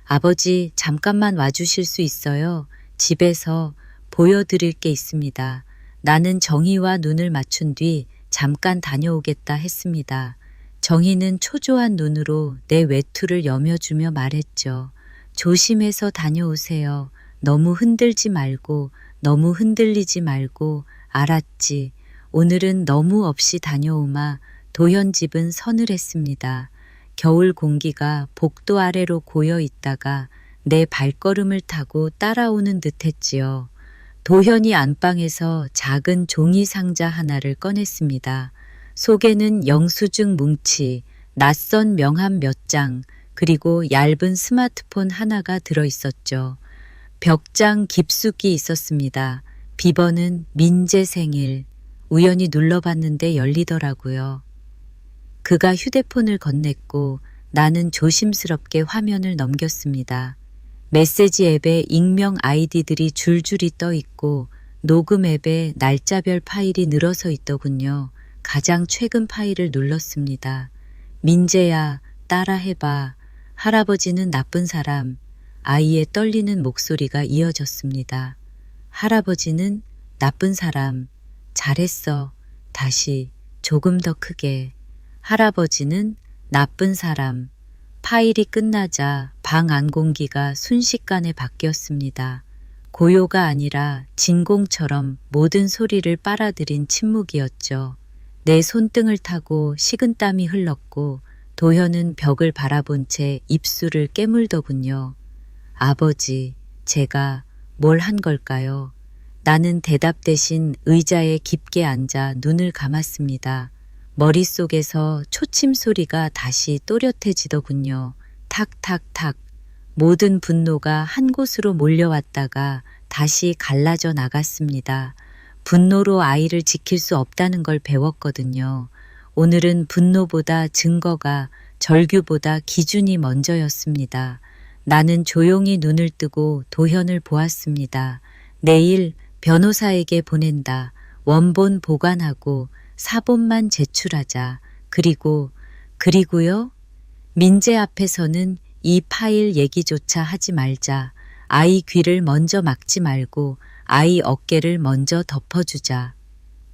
아버지, 잠깐만 와주실 수 있어요? 집에서 보여드릴 게 있습니다. 나는 정희와 눈을 맞춘 뒤 잠깐 다녀오겠다 했습니다. 정희는 초조한 눈으로 내 외투를 여며주며 말했죠. 조심해서 다녀오세요. 너무 흔들지 말고, 너무 흔들리지 말고, 알았지. 오늘은 너무 없이 다녀오마. 도현 집은 서늘했습니다. 겨울 공기가 복도 아래로 고여 있다가 내 발걸음을 타고 따라오는 듯 했지요. 도현이 안방에서 작은 종이 상자 하나를 꺼냈습니다. 속에는 영수증 뭉치, 낯선 명함 몇 장, 그리고 얇은 스마트폰 하나가 들어있었죠. 벽장 깊숙이 있었습니다. 비번은 민재 생일. 우연히 눌러봤는데 열리더라고요. 그가 휴대폰을 건넸고 나는 조심스럽게 화면을 넘겼습니다. 메시지 앱에 익명 아이디들이 줄줄이 떠 있고 녹음 앱에 날짜별 파일이 늘어서 있더군요. 가장 최근 파일을 눌렀습니다. 민재야, 따라해봐. 할아버지는 나쁜 사람. 아이의 떨리는 목소리가 이어졌습니다. 할아버지는 나쁜 사람. 잘했어. 다시 조금 더 크게. 할아버지는 나쁜 사람. 파일이 끝나자 방 안 공기가 순식간에 바뀌었습니다. 고요가 아니라 진공처럼 모든 소리를 빨아들인 침묵이었죠. 내 손등을 타고 식은땀이 흘렀고 도현은 벽을 바라본 채 입술을 깨물더군요. 아버지, 제가 뭘 한 걸까요? 나는 대답 대신 의자에 깊게 앉아 눈을 감았습니다. 머릿속에서 초침 소리가 다시 또렷해지더군요. 탁탁탁. 모든 분노가 한 곳으로 몰려왔다가 다시 갈라져 나갔습니다. 분노로 아이를 지킬 수 없다는 걸 배웠거든요. 오늘은 분노보다 증거가, 절규보다 기준이 먼저였습니다. 나는 조용히 눈을 뜨고 도현을 보았습니다. 내일 변호사에게 보낸다. 원본 보관하고 사본만 제출하자. 그리고요? 민재 앞에서는 이 파일 얘기조차 하지 말자. 아이 귀를 먼저 막지 말고 아이 어깨를 먼저 덮어주자.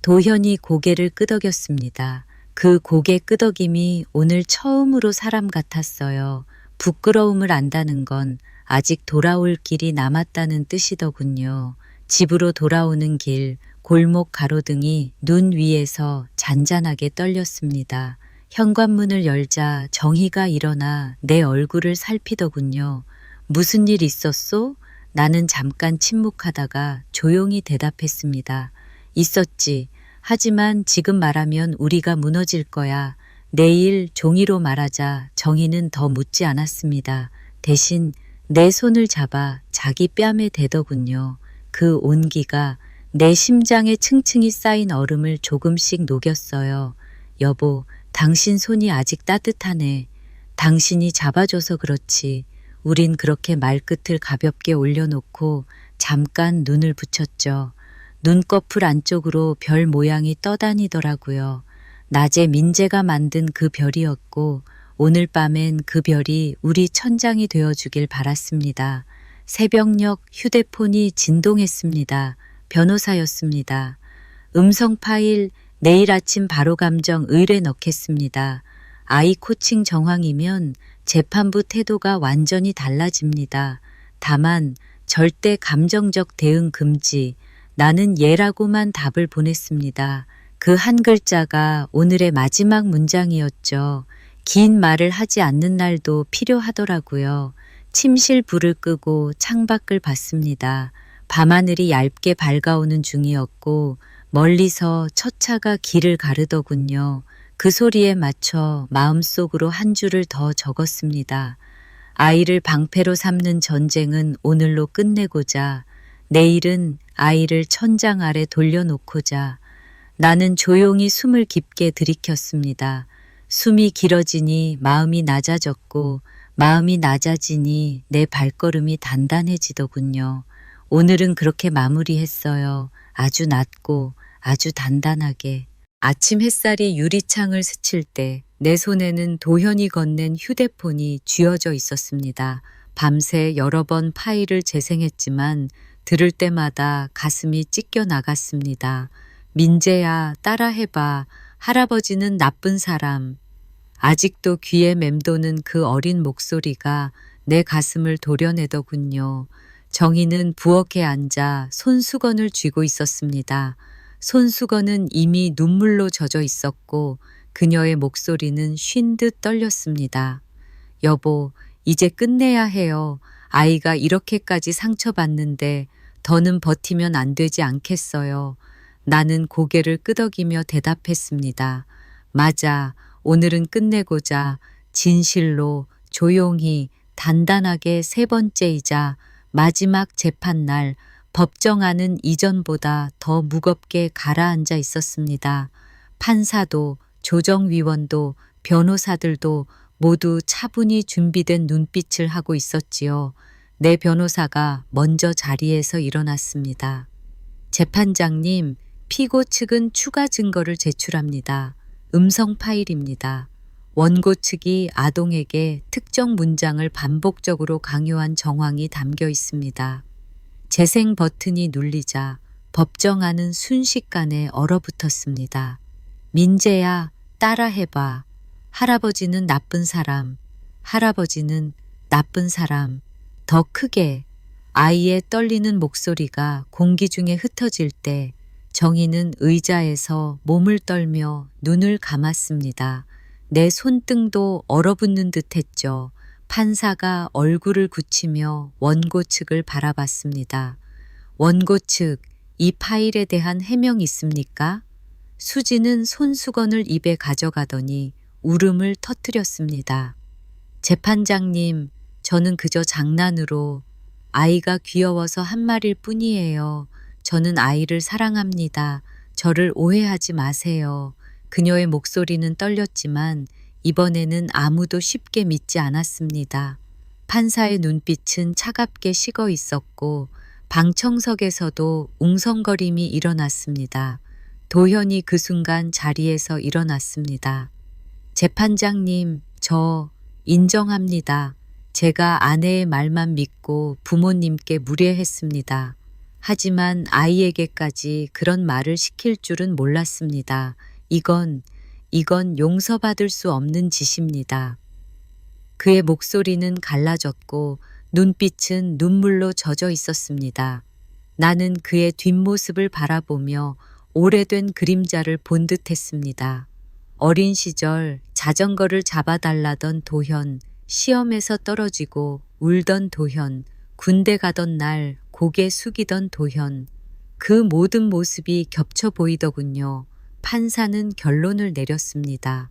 도현이 고개를 끄덕였습니다. 그 고개 끄덕임이 오늘 처음으로 사람 같았어요. 부끄러움을 안다는 건 아직 돌아올 길이 남았다는 뜻이더군요. 집으로 돌아오는 길, 골목 가로등이 눈 위에서 잔잔하게 떨렸습니다. 현관문을 열자 정희가 일어나 내 얼굴을 살피더군요. 무슨 일 있었소? 나는 잠깐 침묵하다가 조용히 대답했습니다. 있었지. 하지만 지금 말하면 우리가 무너질 거야. 내일 종이로 말하자 정희는 더 묻지 않았습니다. 대신 내 손을 잡아 자기 뺨에 대더군요. 그 온기가 내 심장에 층층이 쌓인 얼음을 조금씩 녹였어요. 여보, 당신 손이 아직 따뜻하네. 당신이 잡아줘서 그렇지. 우린 그렇게 말끝을 가볍게 올려놓고 잠깐 눈을 붙였죠. 눈꺼풀 안쪽으로 별 모양이 떠다니더라고요. 낮에 민재가 만든 그 별이었고 오늘 밤엔 그 별이 우리 천장이 되어주길 바랐습니다. 새벽녘 휴대폰이 진동했습니다. 변호사였습니다. 음성 파일 내일 아침 바로 감정 의뢰 넣겠습니다. 아이 코칭 정황이면 재판부 태도가 완전히 달라집니다. 다만 절대 감정적 대응 금지. 나는 예라고만 답을 보냈습니다. 그 한 글자가 오늘의 마지막 문장이었죠. 긴 말을 하지 않는 날도 필요하더라고요. 침실 불을 끄고 창밖을 봤습니다. 밤하늘이 얇게 밝아오는 중이었고 멀리서 첫 차가 길을 가르더군요. 그 소리에 맞춰 마음속으로 한 줄을 더 적었습니다. 아이를 방패로 삼는 전쟁은 오늘로 끝내고자, 내일은 아이를 천장 아래 돌려놓고자. 나는 조용히 숨을 깊게 들이켰습니다. 숨이 길어지니 마음이 낮아졌고 마음이 낮아지니 내 발걸음이 단단해지더군요. 오늘은 그렇게 마무리했어요. 아주 낮고 아주 단단하게. 아침 햇살이 유리창을 스칠 때 내 손에는 도현이 건넨 휴대폰이 쥐어져 있었습니다. 밤새 여러 번 파일을 재생했지만 들을 때마다 가슴이 찢겨 나갔습니다. 민재야, 따라해봐. 할아버지는 나쁜 사람. 아직도 귀에 맴도는 그 어린 목소리가 내 가슴을 도려내더군요. 정희는 부엌에 앉아 손수건을 쥐고 있었습니다. 손수건은 이미 눈물로 젖어 있었고 그녀의 목소리는 쉰 듯 떨렸습니다. 여보, 이제 끝내야 해요. 아이가 이렇게까지 상처받는데 더는 버티면 안 되지 않겠어요. 나는 고개를 끄덕이며 대답했습니다. 맞아. 오늘은 끝내고자 진실로 조용히 단단하게 세 번째이자 마지막 재판날 법정안은 이전보다 더 무겁게 가라앉아 있었습니다. 판사도 조정위원도 변호사들도 모두 차분히 준비된 눈빛을 하고 있었지요. 내 변호사가 먼저 자리에서 일어났습니다. 재판장님, 피고 측은 추가 증거를 제출합니다. 음성 파일입니다. 원고 측이 아동에게 특정 문장을 반복적으로 강요한 정황이 담겨 있습니다. 재생 버튼이 눌리자 법정안은 순식간에 얼어붙었습니다. 민재야, 따라해봐. 할아버지는 나쁜 사람. 할아버지는 나쁜 사람. 더 크게. 아이의 떨리는 목소리가 공기 중에 흩어질 때 정희는 의자에서 몸을 떨며 눈을 감았습니다. 내 손등도 얼어붙는 듯 했죠. 판사가 얼굴을 굳히며 원고 측을 바라봤습니다. 원고 측, 이 파일에 대한 해명 있습니까? 수지는 손수건을 입에 가져가더니 울음을 터뜨렸습니다. 재판장님, 저는 그저 장난으로 아이가 귀여워서 한 말일 뿐이에요. 저는 아이를 사랑합니다. 저를 오해하지 마세요. 그녀의 목소리는 떨렸지만 이번에는 아무도 쉽게 믿지 않았습니다. 판사의 눈빛은 차갑게 식어 있었고 방청석에서도 웅성거림이 일어났습니다. 도현이 그 순간 자리에서 일어났습니다. 재판장님, 저 인정합니다. 제가 아내의 말만 믿고 부모님께 무례했습니다. 하지만 아이에게까지 그런 말을 시킬 줄은 몰랐습니다. 이건 용서받을 수 없는 짓입니다. 그의 목소리는 갈라졌고 눈빛은 눈물로 젖어 있었습니다. 나는 그의 뒷모습을 바라보며 오래된 그림자를 본 듯했습니다. 어린 시절 자전거를 잡아달라던 도현, 시험에서 떨어지고 울던 도현, 군대 가던 날 고개 숙이던 도현. 그 모든 모습이 겹쳐 보이더군요. 판사는 결론을 내렸습니다.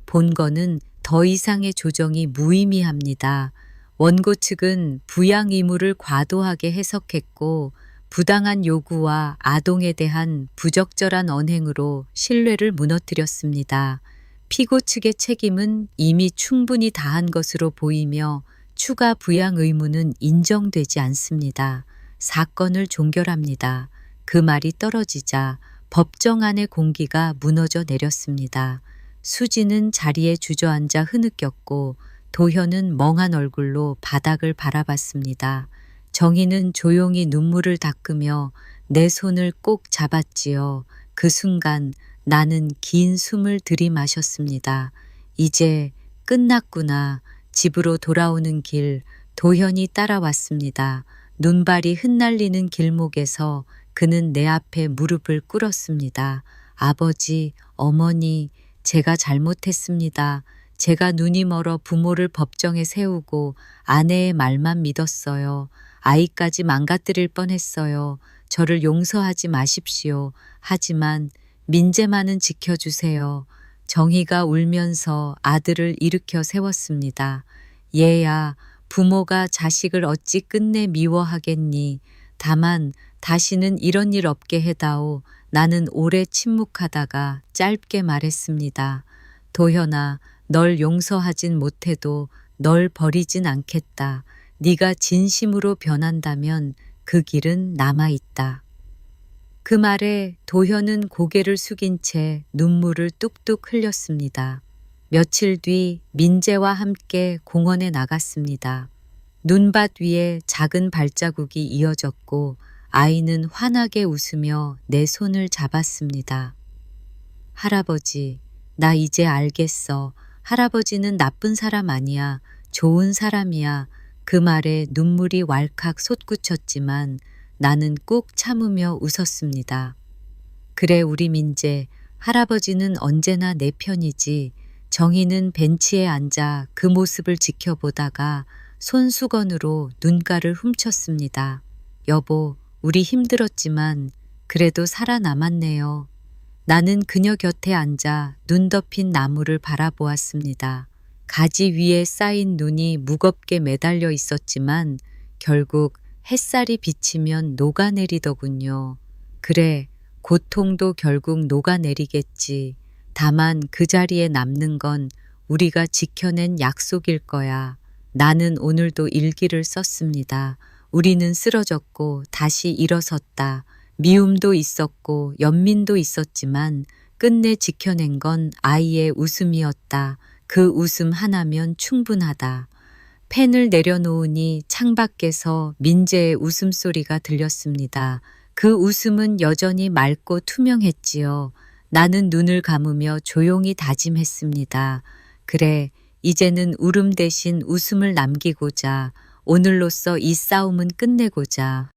본건은 더 이상의 조정이 무의미합니다. 원고 측은 부양 의무를 과도하게 해석했고 부당한 요구와 아동에 대한 부적절한 언행으로 신뢰를 무너뜨렸습니다. 피고 측의 책임은 이미 충분히 다한 것으로 보이며 추가 부양 의무는 인정되지 않습니다. 사건을 종결합니다. 그 말이 떨어지자 법정 안의 공기가 무너져 내렸습니다. 수지는 자리에 주저앉아 흐느꼈고 도현은 멍한 얼굴로 바닥을 바라봤습니다. 정희는 조용히 눈물을 닦으며 내 손을 꼭 잡았지요. 그 순간 나는 긴 숨을 들이마셨습니다. 이제 끝났구나. 집으로 돌아오는 길 도현이 따라왔습니다. 눈발이 흩날리는 길목에서 그는 내 앞에 무릎을 꿇었습니다. 아버지, 어머니, 제가 잘못했습니다. 제가 눈이 멀어 부모를 법정에 세우고 아내의 말만 믿었어요. 아이까지 망가뜨릴 뻔했어요. 저를 용서하지 마십시오. 하지만 민재만은 지켜주세요. 정희가 울면서 아들을 일으켜 세웠습니다. 얘야, 부모가 자식을 어찌 끝내 미워하겠니? 다만 다시는 이런 일 없게 해다오. 나는 오래 침묵하다가 짧게 말했습니다. 도현아, 널 용서하진 못해도 널 버리진 않겠다. 네가 진심으로 변한다면 그 길은 남아있다. 그 말에 도현은 고개를 숙인 채 눈물을 뚝뚝 흘렸습니다. 며칠 뒤 민재와 함께 공원에 나갔습니다. 눈밭 위에 작은 발자국이 이어졌고 아이는 환하게 웃으며 내 손을 잡았습니다. 할아버지, 나 이제 알겠어. 할아버지는 나쁜 사람 아니야. 좋은 사람이야. 그 말에 눈물이 왈칵 솟구쳤지만 나는 꾹 참으며 웃었습니다. 그래 우리 민재, 할아버지는 언제나 내 편이지. 정희는 벤치에 앉아 그 모습을 지켜보다가 손수건으로 눈가를 훔쳤습니다. 여보, 우리 힘들었지만 그래도 살아남았네요. 나는 그녀 곁에 앉아 눈 덮인 나무를 바라보았습니다. 가지 위에 쌓인 눈이 무겁게 매달려 있었지만 결국 햇살이 비치면 녹아내리더군요. 그래, 고통도 결국 녹아내리겠지. 다만 그 자리에 남는 건 우리가 지켜낸 약속일 거야. 나는 오늘도 일기를 썼습니다. 우리는 쓰러졌고 다시 일어섰다. 미움도 있었고 연민도 있었지만 끝내 지켜낸 건 아이의 웃음이었다. 그 웃음 하나면 충분하다. 펜을 내려놓으니 창밖에서 민재의 웃음소리가 들렸습니다. 그 웃음은 여전히 맑고 투명했지요. 나는 눈을 감으며 조용히 다짐했습니다. 그래, 이제는 울음 대신 웃음을 남기고자, 오늘로써 이 싸움은 끝내고자.